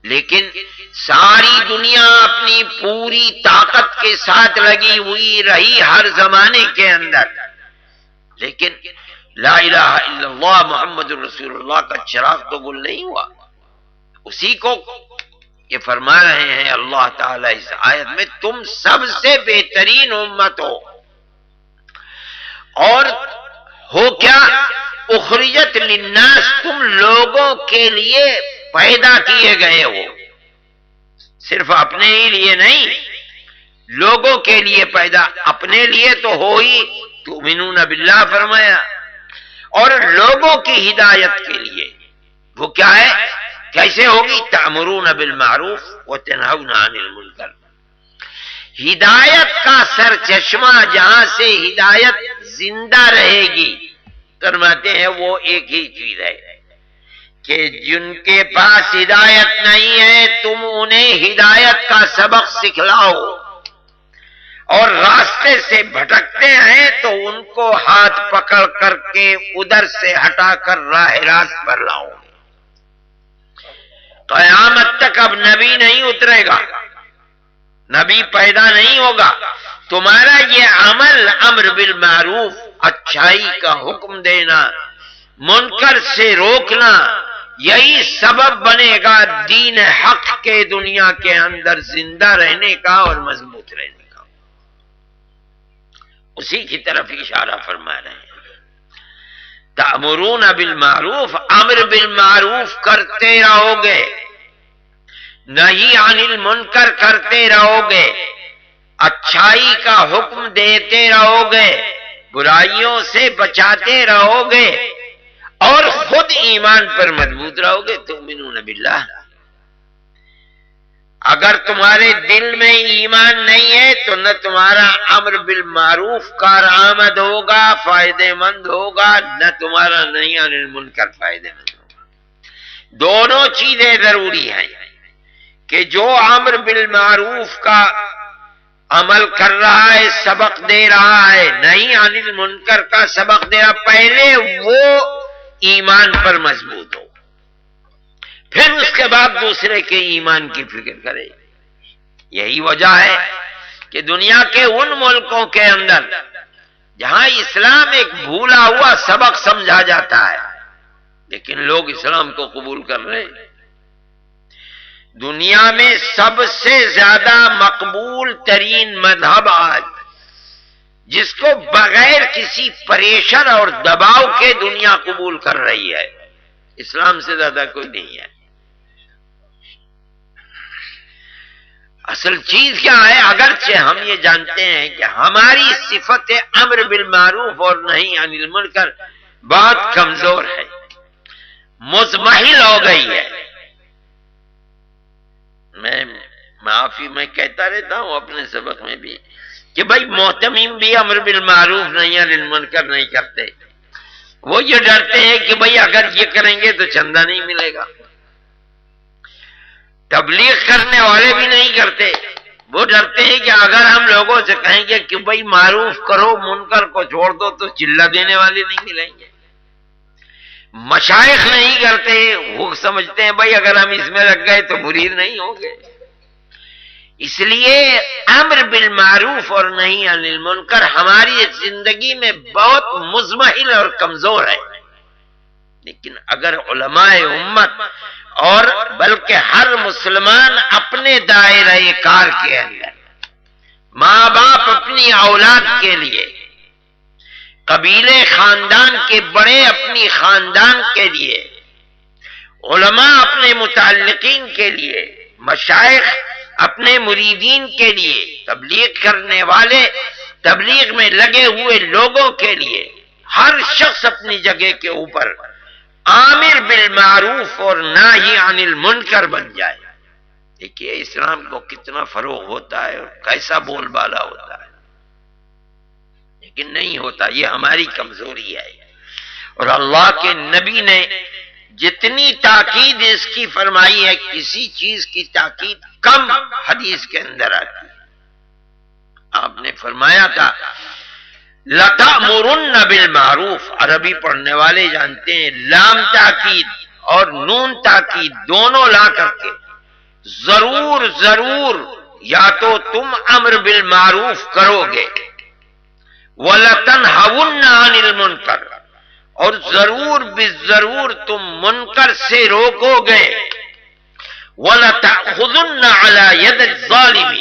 S3: لیکن ساری دنیا اپنی پوری طاقت کے ساتھ لگی ہوئی رہی ہر زمانے کے اندر، لیکن لا الہ الا اللہ محمد الرسول اللہ کا چراغ تو گل نہیں ہوا۔ اسی کو یہ فرما رہے ہیں اللہ تعالیٰ اس آیت میں، تم سب سے بہترین امت ہو، اور ہو کیا؟ اخرجت للناس، تم لوگوں کے لیے پیدا کیے گئے ہو، صرف اپنے ہی لیے نہیں، لوگوں کے لیے پیدا، اپنے لیے تو ہو ہی، تؤمنون باللہ فرمایا، اور لوگوں کی ہدایت کے لیے۔ وہ کیا ہے؟ کیسے ہوگی؟ تأمرون بالمعروف وتنہون عن المنکر۔ ہدایت کا سر چشمہ جہاں سے ہدایت زندہ رہے گی، فرماتے ہیں وہ ایک ہی چیز ہے کہ جن کے پاس ہدایت نہیں ہے تم انہیں ہدایت کا سبق سکھلاؤ، اور راستے سے بھٹکتے ہیں تو ان کو ہاتھ پکڑ کر کے ادھر سے ہٹا کر راہ راست پر لاؤ۔ قیامت تک اب نبی نہیں اترے گا، نبی پیدا نہیں ہوگا، تمہارا یہ عمل امر بالمعروف، اچھائی کا حکم دینا، منکر سے روکنا، یہی سبب بنے گا دین حق کے دنیا کے اندر زندہ رہنے کا اور مضبوط رہنے کا۔ اسی کی طرف اشارہ فرما رہے ہیں، تأمرون بالمعروف، امر بالمعروف کرتے رہو گے، نہی عن المنکر کرتے رہو گے، اچھائی کا حکم دیتے رہو گے، برائیوں سے بچاتے رہو گے، اور خود ایمان پر مضبوط رہو گے۔ تؤمنون باللہ، اگر تمہارے دل میں ایمان نہیں ہے تو نہ تمہارا امر بالمعروف کارآمد ہوگا، فائدہ مند ہوگا، نہ تمہارا نہی عن المنکر فائدہ مند ہوگا۔ دونوں چیزیں ضروری ہیں کہ جو امر بالمعروف کا عمل کر رہا ہے، سبق دے رہا ہے، نہی عن المنکر کا سبق دے رہا، پہلے وہ ایمان پر مضبوط ہو، پھر اس کے بعد دوسرے کے ایمان کی فکر کرے۔ یہی وجہ ہے کہ دنیا کے ان ملکوں کے اندر جہاں اسلام ایک بھولا ہوا سبق سمجھا جاتا ہے، لیکن لوگ اسلام کو قبول کر رہے ہیں۔ دنیا میں سب سے زیادہ مقبول ترین مذہب آج، جس کو بغیر کسی پریشر اور دباؤ کے دنیا قبول کر رہی ہے، اسلام سے زیادہ کوئی نہیں ہے۔ اصل چیز کیا ہے؟ اگرچہ ہم یہ جانتے ہیں کہ ہماری صفت امر بالمعروف اور نہی عن المنکر بہت کمزور ہے، مزمحل ہو گئی ہے۔ میں کہتا رہتا ہوں اپنے سبق میں بھی کہ بھائی محتمین بھی امر بالمعروف نہی عن المنکر نہیں کرتے، وہ یہ ڈرتے ہیں کہ بھائی اگر یہ کریں گے تو چندہ نہیں ملے گا۔ تبلیغ کرنے والے بھی نہیں کرتے، وہ ڈرتے ہیں کہ اگر ہم لوگوں سے کہیں گے کہ بھائی معروف کرو منکر کو چھوڑ دو تو چلہ دینے والے نہیں ملیں گے۔ مشائخ نہیں کرتے، وہ سمجھتے ہیں بھائی اگر ہم اس میں لگ گئے تو مرید نہیں ہوں گے۔ اس لیے امر بالمعروف اور نہی عن المنکر ہماری زندگی میں بہت مزمحل اور کمزور ہے. لیکن اگر علماء امت اور بلکہ ہر مسلمان اپنے دائرہ کار کے اندر، ماں باپ اپنی اولاد کے لیے، قبیلے خاندان کے بڑے اپنی خاندان کے لیے، علماء اپنے متعلقین کے لیے، مشائخ اپنے مریدین کے لیے، تبلیغ کرنے والے تبلیغ میں لگے ہوئے لوگوں کے لیے، ہر شخص اپنی جگہ کے اوپر آمر بالمعروف اور ناہی عن المنکر بن جائے. دیکھیے اسلام کو کتنا فروغ ہوتا ہے اور کیسا بول بالا ہوتا ہے، لیکن نہیں ہوتا. یہ ہماری کمزوری ہے. اور اللہ کے نبی نے جتنی تاکید اس کی فرمائی ہے، کسی چیز کی تاکید کم حدیث کے اندر آتی ہے. آپ نے فرمایا تھا لَتَأْمُرُنَّ بِالْمَعْرُوفِ، عربی پڑھنے والے جانتے ہیں لام تاکید اور نون تاکید دونوں لا کر کے ضرور ضرور یا تو تم امر بالمعروف کرو گے، وَلَتَنْهَوُنَّ عَنِ الْمُنْكَرِ، اور ضرور بالضرور تم منکر سے روکو گے، وَلَتَأْخُذُنَّ عَلَى يَدِ الظَّالِمِ،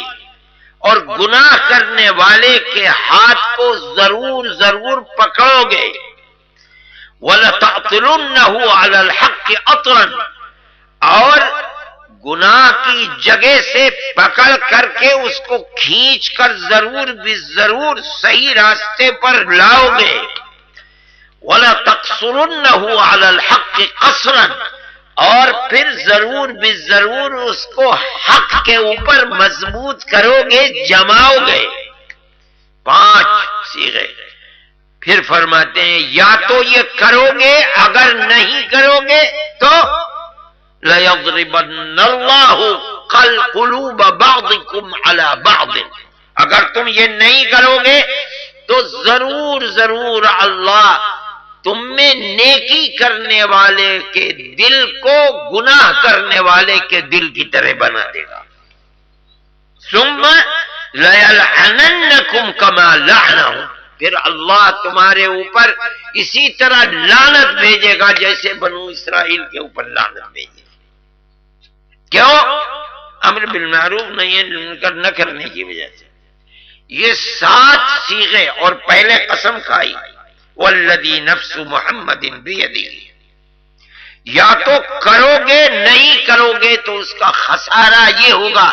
S3: اور گناہ کرنے والے کے ہاتھ کو ضرور ضرور پکڑو گے، وَلَتَعْطِلُنَّهُ عَلَى الْحَقِّ عَطْرًا، اور گناہ کی جگہ سے پکڑ کر کے اس کو کھینچ کر ضرور ضرور صحیح راستے پر لاؤ گے، وَلَتَقْصُرُنَّهُ عَلَى الْحَقِّ قَصْرًا، اور پھر ضرور ضرور اس کو حق کے اوپر مضبوط کرو گے، جماؤ گے. 5 صیغے. پھر فرماتے ہیں یا تو یہ کرو گے، اگر نہیں کرو گے تو لَيَضْرِبَنَّ اللَّهُ قُلُوبَ بَعْضِكُمْ عَلَى بَعْضٍ، اگر تم یہ نہیں کرو گے تو ضرور ضرور اللہ تم میں نیکی کرنے والے کے دل کو گناہ کرنے والے کے دل کی طرح بنا دے گا. ثُمَّ لَيَلْعَنَنَّكُمْ كَمَا لَعْنَهُمْ، پھر اللہ تمہارے اوپر اسی طرح لعنت بھیجے گا جیسے بنو اسرائیل کے اوپر لعنت بھیجے. کیوں؟ امر بالمعروف نہی عن المنکر نہ کرنے کی وجہ سے. یہ 7 صیغے اور پہلے قسم کھائی والذی نفس محمد بیدہ، یا تو کرو گے، نہیں کرو گے تو اس کا خسارہ یہ ہوگا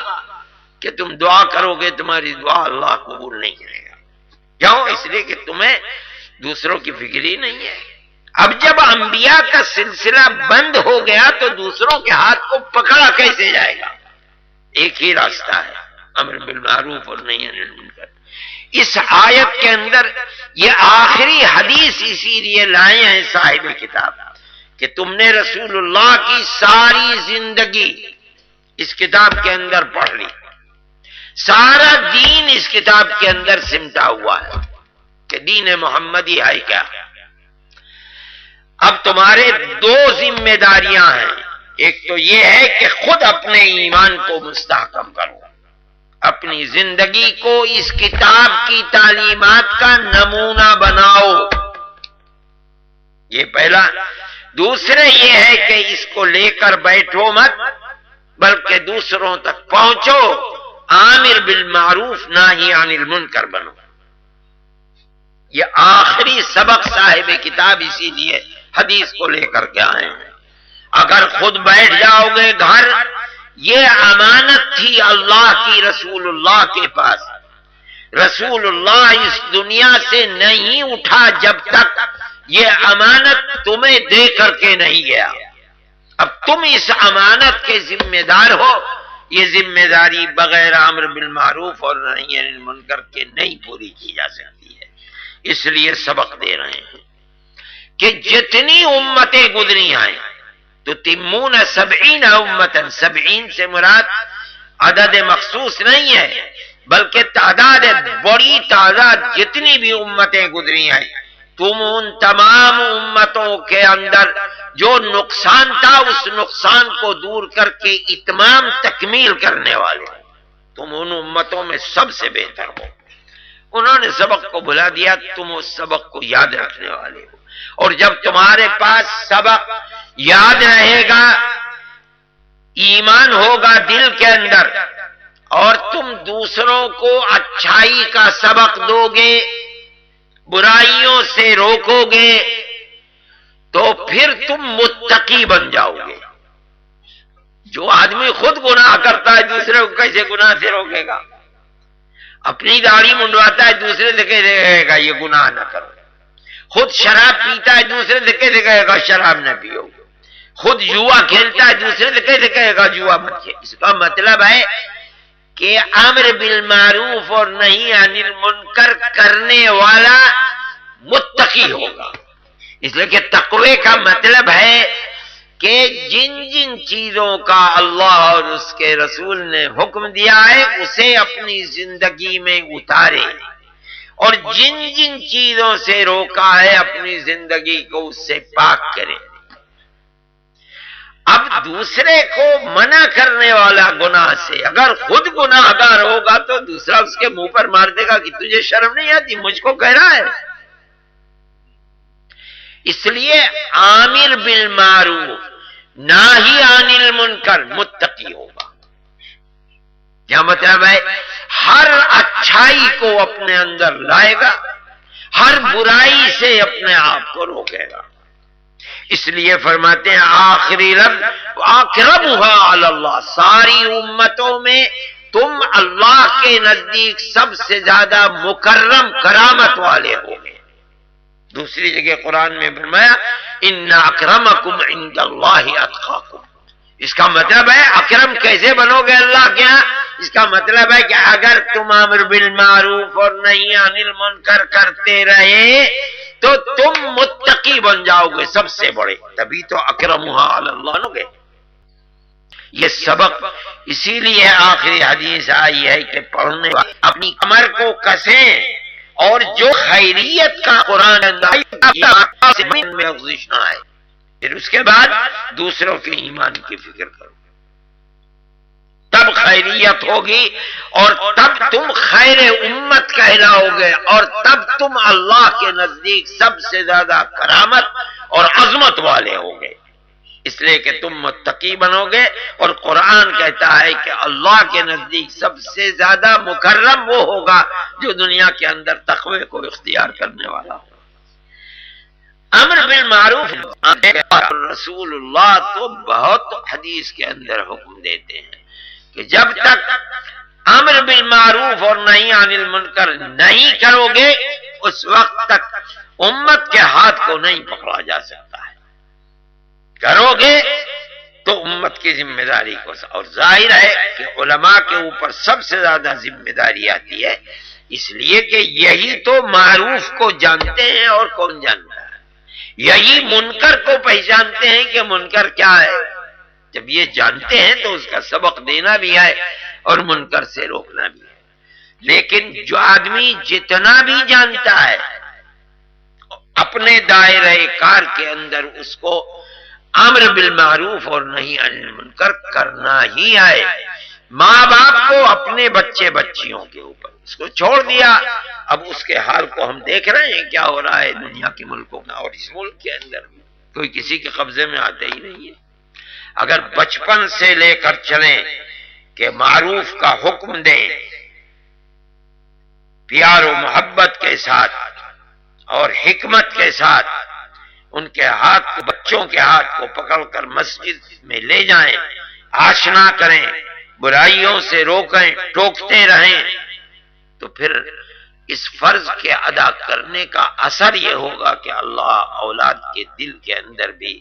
S3: کہ تم دعا کرو گے، تمہاری دعا اللہ قبول نہیں کرے گا. کیوں؟ اس لیے کہ تمہیں دوسروں کی فکر ہی نہیں ہے. اب جب انبیاء کا سلسلہ بند ہو گیا تو دوسروں کے ہاتھ کو پکڑا کیسے جائے گا؟ ایک ہی راستہ ہے، امر بالمعروف اور نہی عن المنکر. اس آیت کے اندر یہ آخری حدیث اسی لیے لائے ہیں صاحب کتاب کہ تم نے رسول اللہ کی ساری زندگی اس کتاب کے اندر پڑھ لی، سارا دین اس کتاب کے اندر سمٹا ہوا ہے کہ دین محمدی ہے کیا. اب تمہارے 2 ذمہ داریاں ہیں. ایک تو یہ ہے کہ خود اپنے ایمان کو مستحکم کرو، اپنی زندگی کو اس کتاب کی تعلیمات کا نمونہ بناؤ، یہ پہلا. دوسرے یہ ہے کہ اس کو لے کر بیٹھو مت، بلکہ دوسروں تک پہنچو، آمر بالمعروف ناہی عن المنکر بنو. یہ آخری سبق صاحب کتاب اسی لیے حدیث کو لے کر کے آئے ہیں. اگر خود بیٹھ جاؤ گے گھر، یہ امانت تھی اللہ کی رسول اللہ کے پاس. رسول اللہ اس دنیا سے نہیں اٹھا جب تک یہ امانت تمہیں دے کر کے نہیں گیا. اب تم اس امانت کے ذمہ دار ہو. یہ ذمہ داری بغیر امر بالمعروف اور نہی عن المنکر کے نہیں پوری کی جا سکتی ہے. اس لیے سبق دے رہے ہیں کہ جتنی امتیں گزری ہیں تو تمون 70 امتن، 70 سے مراد عدد مخصوص نہیں ہے بلکہ تعداد ہے، بڑی تعداد. جتنی بھی امتیں گزری ہیں تم ان تمام امتوں کے اندر جو نقصان تھا اس نقصان کو دور کر کے اتمام تکمیل کرنے والے. تم ان امتوں میں سب سے بہتر ہو. انہوں نے سبق کو بھلا دیا، تم اس سبق کو یاد رکھنے والے ہو. اور جب تمہارے پاس سبق یاد رہے گا، ایمان ہوگا دل کے اندر، اور تم دوسروں کو اچھائی کا سبق دو گے، برائیوں سے روکو گے، تو پھر تم متقی بن جاؤ گے. جو آدمی خود گناہ کرتا ہے دوسرے کو کیسے گناہ سے روکے گا؟ اپنی داڑھی منڈواتا ہے دوسرے سے کہے گا یہ گناہ نہ کرو. خود شراب پیتا ہے دوسرے سے کہے گا شراب نہ پیو. خود جوا کھیلتا ہے دوسرے سے کہے گا جوا مت کھیل. اس کا مطلب ہے کہ امر بالمعروف اور نہی عن المنکر کرنے والا متقی ہوگا. اس لیے کہ تقوی کا مطلب ہے کہ جن جن چیزوں کا اللہ اور اس کے رسول نے حکم دیا ہے اسے اپنی زندگی میں اتارے، اور جن جن چیزوں سے روکا ہے اپنی زندگی کو اس سے پاک کرے. اب دوسرے کو منع کرنے والا گناہ سے اگر خود گناہ گار ہوگا تو دوسرا اس کے منہ پر مار دے گا کہ تجھے شرم نہیں آتی، مجھ کو کہہ رہا ہے. اس لیے عامر بالمعروف ناہی عن المنکر متقی ہوگا. کیا مطلب ہے؟ ہر اچھائی کو اپنے اندر لائے گا، ہر برائی سے اپنے آپ کو روکے گا. اس لیے فرماتے ہیں آخری رب اکرمھا علی اللہ، ساری امتوں میں تم اللہ کے نزدیک سب سے زیادہ مکرم کرامت والے ہو گے. دوسری جگہ قرآن میں فرمایا ان اکرمکم عند اللہ اتقاکم. اس کا مطلب ہے اکرم کیسے بنو گے اللہ کے ہاں؟ اس کا مطلب ہے کہ اگر تم امر بالمعروف اور نہی عن المنکر کرتے رہے تو تم متقی بن جاؤ گے سب سے بڑے، تبھی تو اکرمھا علی اللہ ہوگے. یہ سبق اسی لیے آخری حدیث آئی ہے کہ پڑھنے اپنی کمر کو کسیں، اور جو خیریت کا قرآن میں لغزش نہ آئے. پھر اس کے بعد دوسروں کے ایمان کی فکر کرو، تب خیریت ہوگی، اور تب تم خیر امت کہلاؤ گے، اور تب تم اللہ کے نزدیک سب سے زیادہ کرامت اور عظمت والے ہوگے. اس لیے کہ تم متقی بنو گے، اور قرآن کہتا ہے کہ اللہ کے نزدیک سب سے زیادہ مکرم وہ ہوگا جو دنیا کے اندر تقوی کو اختیار کرنے والا ہو. امر بالمعروف رسول اللہ تو بہت حدیث کے اندر حکم دیتے ہیں کہ جب تک امر بالمعروف اور نہی عن المنکر نہیں کرو گے اس وقت تک امت کے ہاتھ کو نہیں پکڑا جا سکتا ہے. کرو گے تو امت کی ذمہ داری کو، اور ظاہر ہے کہ علماء کے اوپر سب سے زیادہ ذمہ داری آتی ہے، اس لیے کہ یہی تو معروف کو جانتے ہیں اور کون جانتا ہے، یہی منکر کو پہچانتے ہیں کہ منکر کیا ہے. جب یہ جانتے ہیں تو اس کا سبق دینا بھی ہے اور منکر سے روکنا بھی ہے. لیکن جو آدمی جتنا بھی جانتا ہے اپنے دائرہ کار کے اندر اس کو امر بالمعروف اور نہی عن المنکر کرنا ہی ہے. ماں باپ کو اپنے بچے بچیوں کے اوپر اس کو چھوڑ دیا، اب اس کے حال کو ہم دیکھ رہے ہیں کیا ہو رہا ہے دنیا کے ملکوں میں، اور اس ملک کے اندر بھی کوئی کسی کے قبضے میں آتے ہی نہیں ہے. اگر بچپن سے لے کر چلیں کہ معروف کا حکم دیں پیار و محبت کے ساتھ اور حکمت کے ساتھ، ان کے ہاتھ کو، بچوں کے ہاتھ کو پکڑ کر مسجد میں لے جائیں، آشنا کریں، برائیوں سے روکیں، ٹوکتے رہیں، تو پھر اس فرض کے ادا کرنے کا اثر یہ ہوگا کہ اللہ اولاد کے دل کے اندر بھی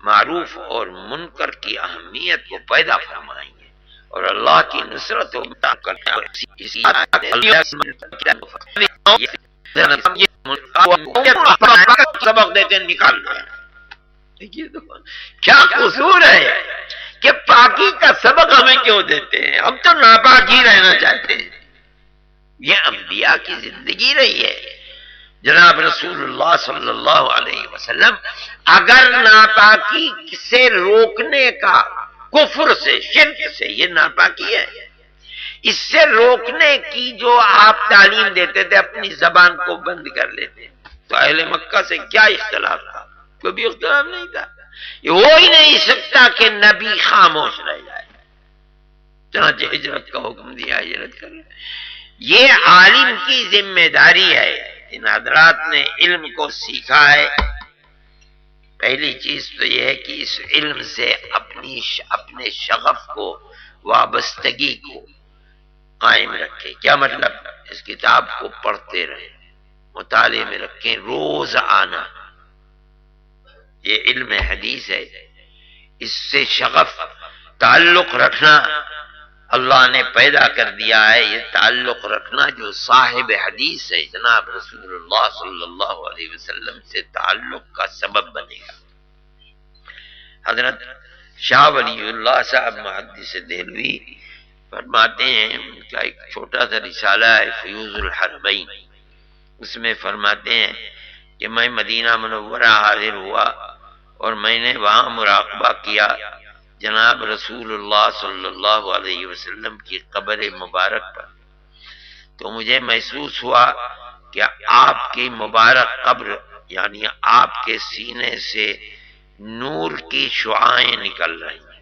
S3: معروف اور منکر کی اہمیت کو پیدا فرمائیں گے، اور اللہ کی نصرت و سبق دیتے نکال رہے ہیں. کیا قصور ہے کہ پاکی کا سبق ہمیں کیوں دیتے ہیں؟ ہم تو ناپاک ہی رہنا چاہتے ہیں. یہ انبیاء کی زندگی رہی ہے. جناب رسول اللہ صلی اللہ علیہ وسلم اگر ناپاکی سے روکنے کا، کفر سے، شرک سے، یہ ناپاکی ہے، اس سے روکنے کی جو آپ تعلیم دیتے تھے اپنی زبان کو بند کر لیتے. تو اہل مکہ سے کیا اختلاف تھا؟ کوئی بھی اختلاف نہیں تھا. یہ ہو ہی نہیں سکتا کہ نبی خاموش رہ جائے. چنانچہ ہجرت کا حکم دیا، ہجرت کریں. یہ عالم کی ذمہ داری ہے. ان حضرات نے علم کو سیکھا ہے. پہلی چیز تو یہ ہے کہ اس علم سے اپنے شغف کو، وابستگی کو قائم رکھے. کیا مطلب؟ اس کتاب کو پڑھتے رہیں، مطالعے میں رکھیں، روز آنا. یہ علم حدیث ہے، اس سے شغف، تعلق رکھنا اللہ نے پیدا کر دیا ہے. یہ تعلق رکھنا جو صاحب حدیث ہے جناب رسول اللہ صلی اللہ علیہ وسلم سے تعلق کا سبب بنے گا. حضرت شاہ ولی اللہ صاحب محدث دہلوی فرماتے ہیں، ان کا ایک چھوٹا سا رسالہ ہے فیوز الحرمین، اس میں فرماتے ہیں کہ میں مدینہ منورہ حاضر ہوا اور میں نے وہاں مراقبہ کیا جناب رسول اللہ صلی اللہ علیہ وسلم کی قبر مبارک پر. تو مجھے محسوس ہوا کہ آپ کی مبارک قبر یعنی آپ کے سینے سے نور کی شعاعیں نکل رہی ہیں.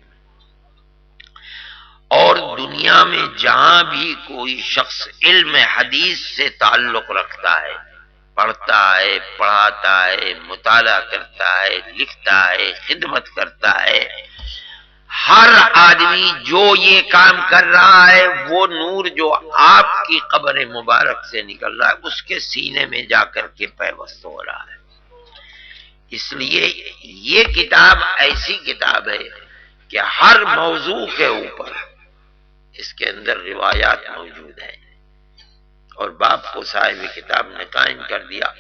S3: اور دنیا میں جہاں بھی کوئی شخص علم حدیث سے تعلق رکھتا ہے، پڑھتا ہے، پڑھاتا ہے، مطالعہ کرتا ہے، لکھتا ہے، خدمت کرتا ہے، ہر آدمی جو یہ کام کر رہا ہے وہ نور جو آپ کی قبر مبارک سے نکل رہا ہے اس کے سینے میں جا کر کے پیوست ہو رہا ہے. اس لیے یہ کتاب ایسی کتاب ہے کہ ہر موضوع کے اوپر اس کے اندر روایات موجود ہیں. اور باپ کو صاحب کتاب نے قائم کر دیا.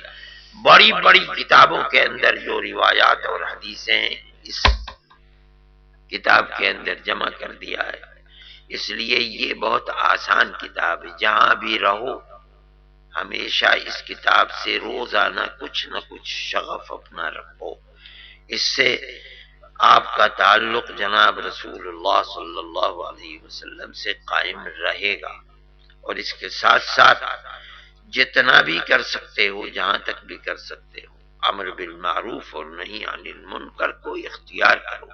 S3: بڑی بڑی کتابوں کے اندر جو روایات اور حدیثیں ہیں اس کتاب کے اندر جمع کر دیا ہے. اس لیے یہ بہت آسان کتاب ہے. جہاں بھی رہو ہمیشہ اس کتاب سے روزانہ کچھ نہ کچھ شغف اپنا رکھو. اس سے آپ کا تعلق جناب رسول اللہ صلی اللہ علیہ وسلم سے قائم رہے گا. اور اس کے ساتھ ساتھ جتنا بھی کر سکتے ہو، جہاں تک بھی کر سکتے ہو، امر بالمعروف اور نہی عن المنکر کو اختیار کرو،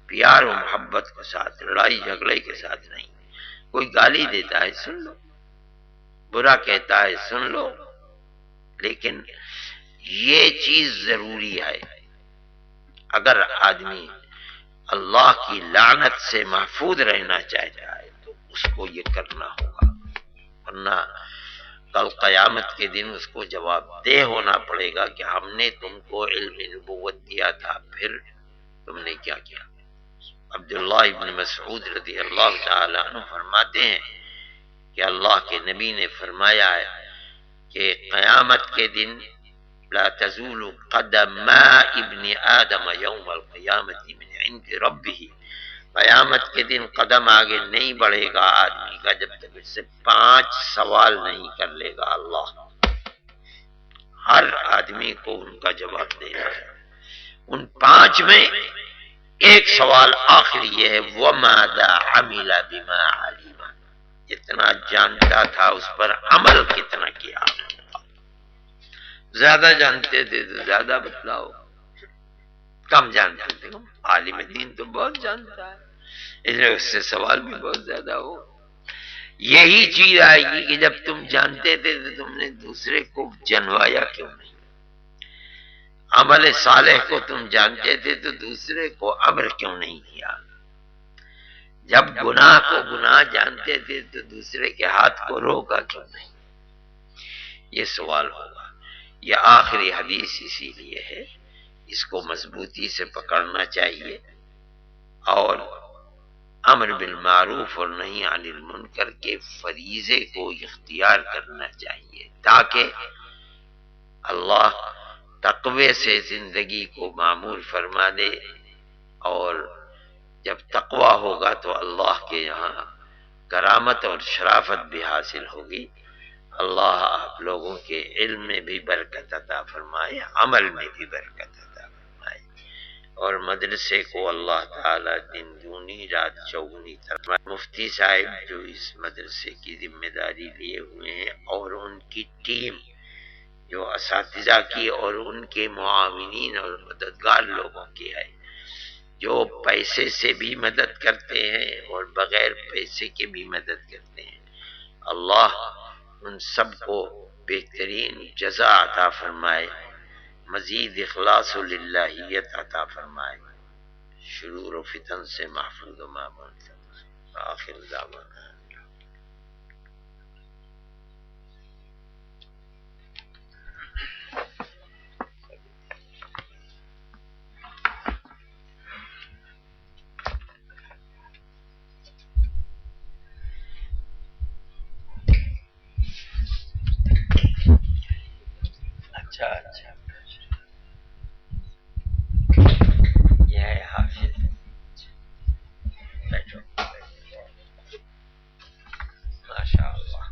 S3: پیار و محبت کے ساتھ، لڑائی جھگڑے کے ساتھ نہیں. کوئی گالی دیتا ہے سن لو، برا کہتا ہے سن لو، لیکن یہ چیز ضروری ہے. اگر آدمی اللہ کی لعنت سے محفوظ رہنا چاہتا ہے تو اس کو یہ کرنا ہوگا، ورنہ کل قیامت کے دن اس کو جواب دہ ہونا پڑے گا کہ ہم نے تم کو علم نبوت دیا تھا، پھر تم نے کیا کیا. عبداللہ ابن مسعود رضی اللہ تعالی عنہ فرماتے ہیں کہ اللہ کے نبی نے فرمایا ہے کہ قیامت کے دن لا تزول قدم ابن آدم یوم القیامت من عند ربہ، قیامت کے دن قدم آگے نہیں بڑھے گا آدمی کا جب تک اس سے 5 سوال نہیں کر لے گا اللہ. ہر آدمی کو ان کا جواب دینا ہے. ان 5 میں ایک سوال آخری یہ ہے وَمَاذَا عَمِلَ بِمَا عَلِمَ، جتنا جانتا تھا اس پر عمل کتنا کیا. زیادہ جانتے تھے تو زیادہ بتلاؤ، کم جانتے تھے عالم دین تو بہت جانتا ہے اس لیے اس سے سوال بھی بہت زیادہ ہو. یہی چیز آئے گی کہ جب تم جانتے تھے تو تم نے دوسرے کو جنوایا کیوں نہیں. عمل صالح کو تم جانتے تھے تو دوسرے کو امر کیوں نہیں کیا. جب گناہ کو گناہ جانتے تھے تو دوسرے کے ہاتھ کو روکا کیوں نہیں. یہ سوال ہوگا. یہ آخری حدیث اسی لیے ہے، اس کو مضبوطی سے پکڑنا چاہیے اور امر بالمعروف اور نہی عن المنکر کے فریضے کو اختیار کرنا چاہیے تاکہ اللہ تقوی سے زندگی کو معمور فرما دے. اور جب تقوی ہوگا تو اللہ کے یہاں کرامت اور شرافت بھی حاصل ہوگی. اللہ آپ لوگوں کے علم میں بھی برکت عطا فرمائے، عمل میں بھی برکت عطا فرمائے. اور مدرسے کو اللہ تعالیٰ دن دونی رات چوگنی فرمائے۔ مفتی صاحب جو اس مدرسے کی ذمہ داری لیے ہوئے ہیں اور ان کی ٹیم جو اساتذہ کی اور ان کے معاونین اور مددگار لوگوں کی ہے، جو پیسے سے بھی مدد کرتے ہیں اور بغیر پیسے کے بھی مدد کرتے ہیں، اللہ ان سب کو بہترین جزا عطا فرمائے، مزید اخلاص و للہیت عطا فرمائے، شرور و فتن سے محفوظ و مامون فرمائے۔ آخر دعوانا اچھا یہ ہے حافظ، بیٹھو ماشاء اللہ۔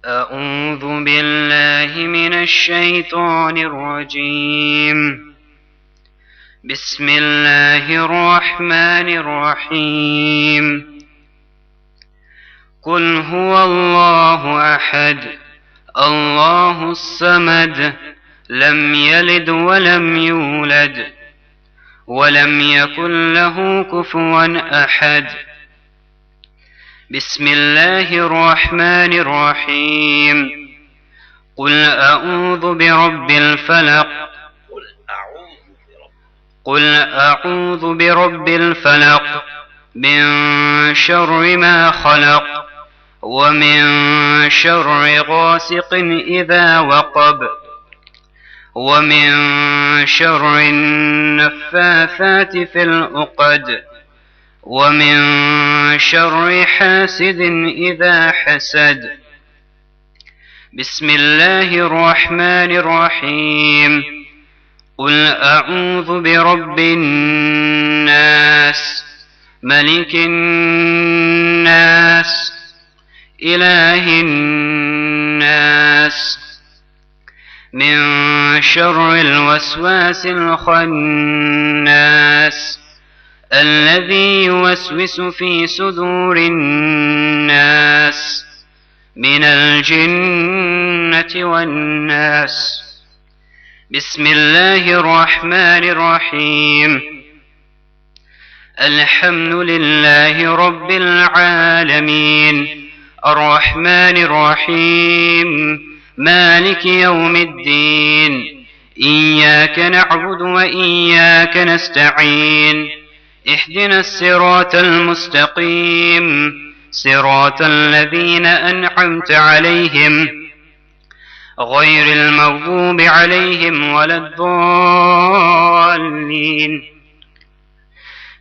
S5: أعوذ بالله من الشيطان الرجيم. بسم الله الرحمن الرحيم. قل هو الله أحد الله الصمد لم يلد ولم يولد ولم يكن له كفوا أحد. بسم الله الرحمن الرحيم. قل أعوذ برب الفلق. قل أعوذ برب الفلق من شر ما خلق ومن شر غاسق إذا وقب ومن شر النفاثات في العقد ومن شر حاسد إذا حسد. بسم الله الرحمن الرحيم. قل أعوذ برب الناس ملك الناس إله الناس من شر الوسواس الخناس الذي يوسوس في صدور الناس من الجنة والناس. بسم الله الرحمن الرحيم. الحمد لله رب العالمين الرحمن الرحيم مالك يوم الدين إياك نعبد وإياك نستعين اهدنا الصراط المستقيم صراط الذين أنعمت عليهم غير المغضوب عليهم ولا الضالين.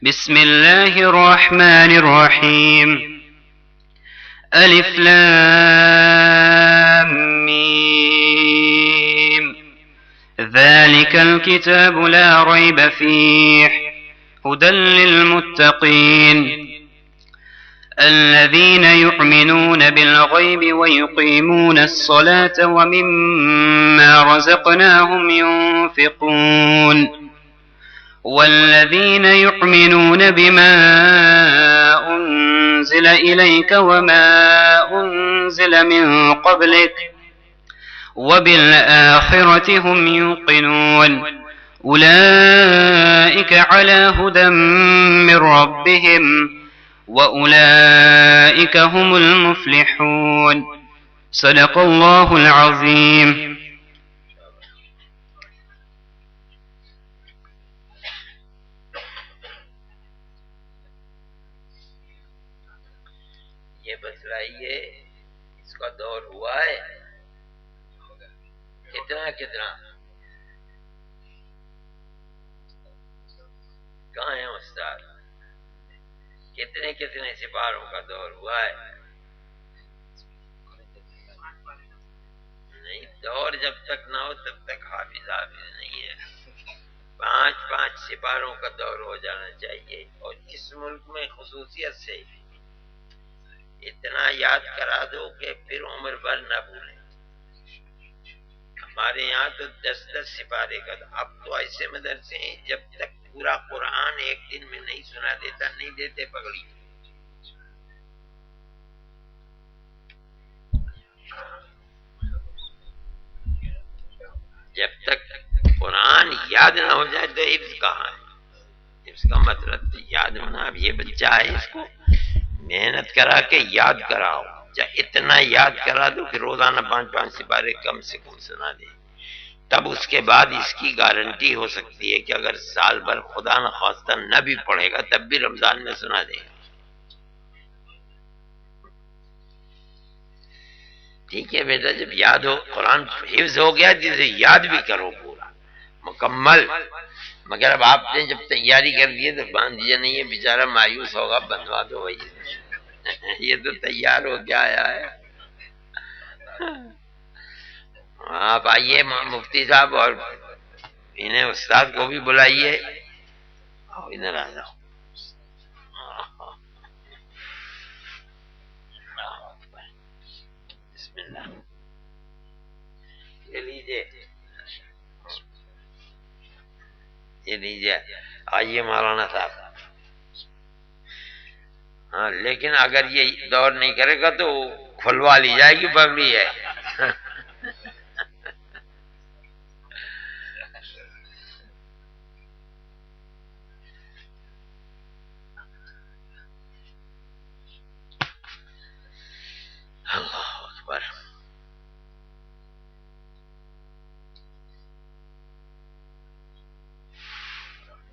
S5: بسم الله الرحمن الرحيم. ألف لام ميم. ذلك الكتاب لا ريب فيه هدى للمتقين الذين يؤمنون بالغيب ويقيمون الصلاة ومما رزقناهم ينفقون والذين يؤمنون بما أنزل إليك وما أنزل من قبلك وبالآخرة هم يوقنون أولئك على هدى من ربهم وأولئك هم المفلحون. صدق الله العظيم.
S3: یہ بتلائیے اس کا دور ہوا ہے کتنا کہاں ہیں استاد؟ کتنے سپاہوں کا دور ہوا ہے؟ نہیں، دور جب تک نہ ہو تب تک حافظ نہیں ہے۔ 5 سپاروں کا دور ہو جانا چاہیے، اور اس ملک میں خصوصیت سے اتنا یاد کرا دو کہ پھر عمر بھر نہ بھولیں۔ ہمارے یہاں تو 10 سپارے کا، اب تو ایسے مدرسے ہیں جب تک پورا قرآن ایک دن میں نہیں سنا دیتا نہیں دیتے پگڑی۔ جب تک قرآن یاد نہ ہو جائے تو حفظ کہاں ہے؟ حفظ کا مطلب تو یاد ہونا۔ اب یہ بچہ ہے، اس کو محنت کرا کے یاد کراؤ، اتنا یاد کرا دو کہ روزانہ 5 سپارے کم سے کم سنا دے، تب اس کے بعد اس کی گارنٹی ہو سکتی ہے کہ اگر سال بھر خدا نخواستہ نہ بھی پڑھے گا تب بھی رمضان میں سنا دے گا۔ ٹھیک ہے بیٹا، جب یاد ہو قرآن حفظ ہو گیا جسے یاد بھی کرو پورا مکمل۔ مگر اب آپ نے جب تیاری کر دی تو باندھ دیا نہیں ہے، بیچارہ مایوس ہوگا، بندھوا دو بھائی، یہ تو تیار ہو کے آیا ہے۔ آپ آئیے مفتی صاحب، اور انہیں استاد کو بھی بلائیے، ادھر آ جاؤ۔ بسم اللہ، یہ لیجیے، یہ لیجیے، آئیے مولانا صاحب۔ ہاں لیکن اگر یہ دور نہیں کرے گا تو کھلوا لی جائے گی پگڑی ہے۔ اللہ اکبر۔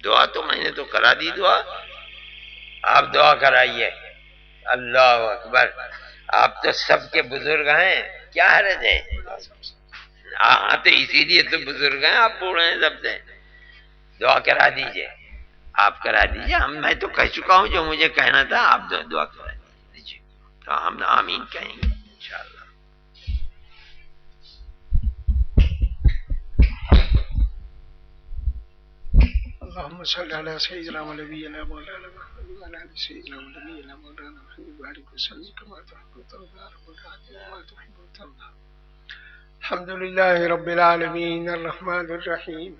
S3: دعا تو میں نے تو کرا دی، دعا آپ دعا کرائیے۔ اللہ اکبر، آپ تو سب کے بزرگ ہیں، کیا حرج ہے؟ ہاں تو اسی لیے تو بزرگ ہیں، آپ بوڑھے ہیں سب سے۔ دعا کرا دیجئے، آپ کرا دیجئے، میں تو کہہ چکا ہوں جو مجھے کہنا تھا، آپ دعا کرا دیجئے تو ہم آمین کہیں گے انشاءاللہ۔
S6: اللهم صل على سيدنا ونبينا مولانا محمد وعلى ال سيدنا ونبينا مولانا محمد وبارك وسلم كما تحب وترضى رب العالمين وما تحب وترضى. الحمد لله رب العالمين الرحمن الرحيم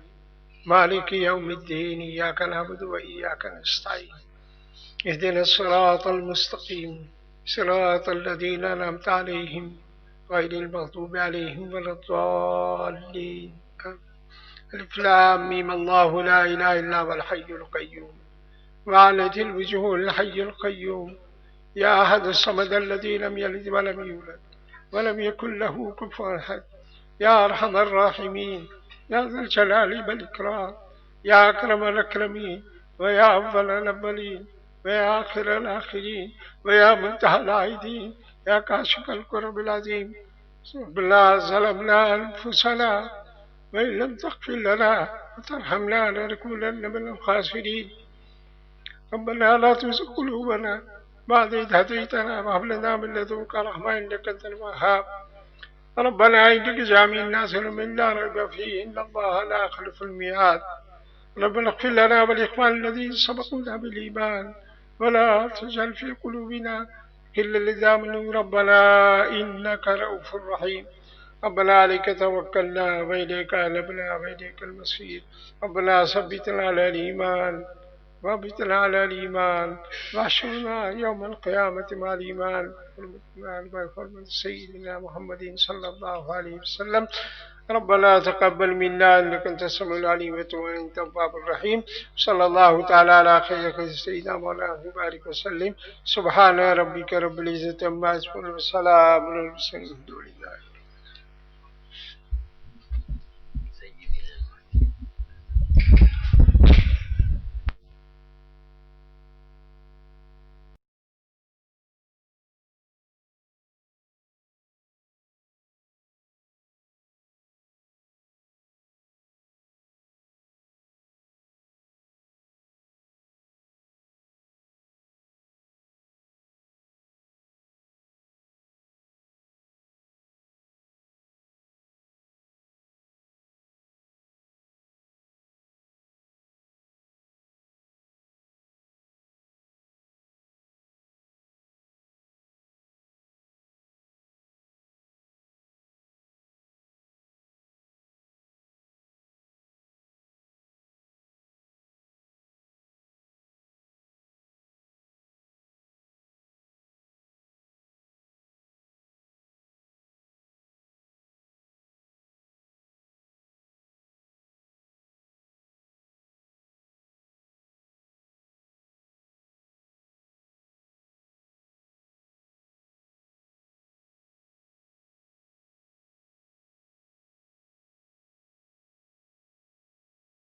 S6: مالك يوم الدين إياك نعبد وإياك نستعين اهدنا الصراط المستقيم صراط الذين أنعمت عليهم غير المغضوب عليهم ولا الضالين. الف لام میم اللہ لا الہ الا هو الحی القیوم وعنت الوجوہ الحی القیوم یا احد الصمد الذی لم یلد ولم یولد ولم یکن له کفوا احد یا ارحم الراحمین یا ذا الجلال والاکرام یا اکرم الاکرمین ویا اول الاولین ویا آخر الاخرین ویا منتہى العائدین یا کاشف الکرب العظیم. ربنا ظلمنا انفسنا وإن لم تغفر لنا وترحمنا لنكونن من الخاسرين. ربنا لا تزغ قلوبنا بعد إذ هديتنا وهب لنا من لدنك رحمة إنك أنت الوهاب. ربنا إنك جامع الناس ليوم لا ريب فيه إن الله لا يخلف الميعاد. ربنا اغفر لنا ولإخواننا الذين سبقونا بالإيمان ولا تجعل في قلوبنا غلا للذين آمنوا ربنا إنك رؤوف رحيم. ربنا عليك توكلنا وإليك أنبنا وإليك المصير. ربنا ثبتنا على الإيمان وابتنا على الإيمان واحشرنا يوم القيامة مع الإيمان بحرمة سيدنا محمد صلى الله عليه وسلم. ربنا تقبل منا إنك أنت السميع العليم وتب علينا أنت التواب الرحيم. صلى الله تعالى على خير سيدنا مولانا وبارك وسلم. سبحان ربك رب العزة عما يصفون وسلام على المرسلين الحمد لله.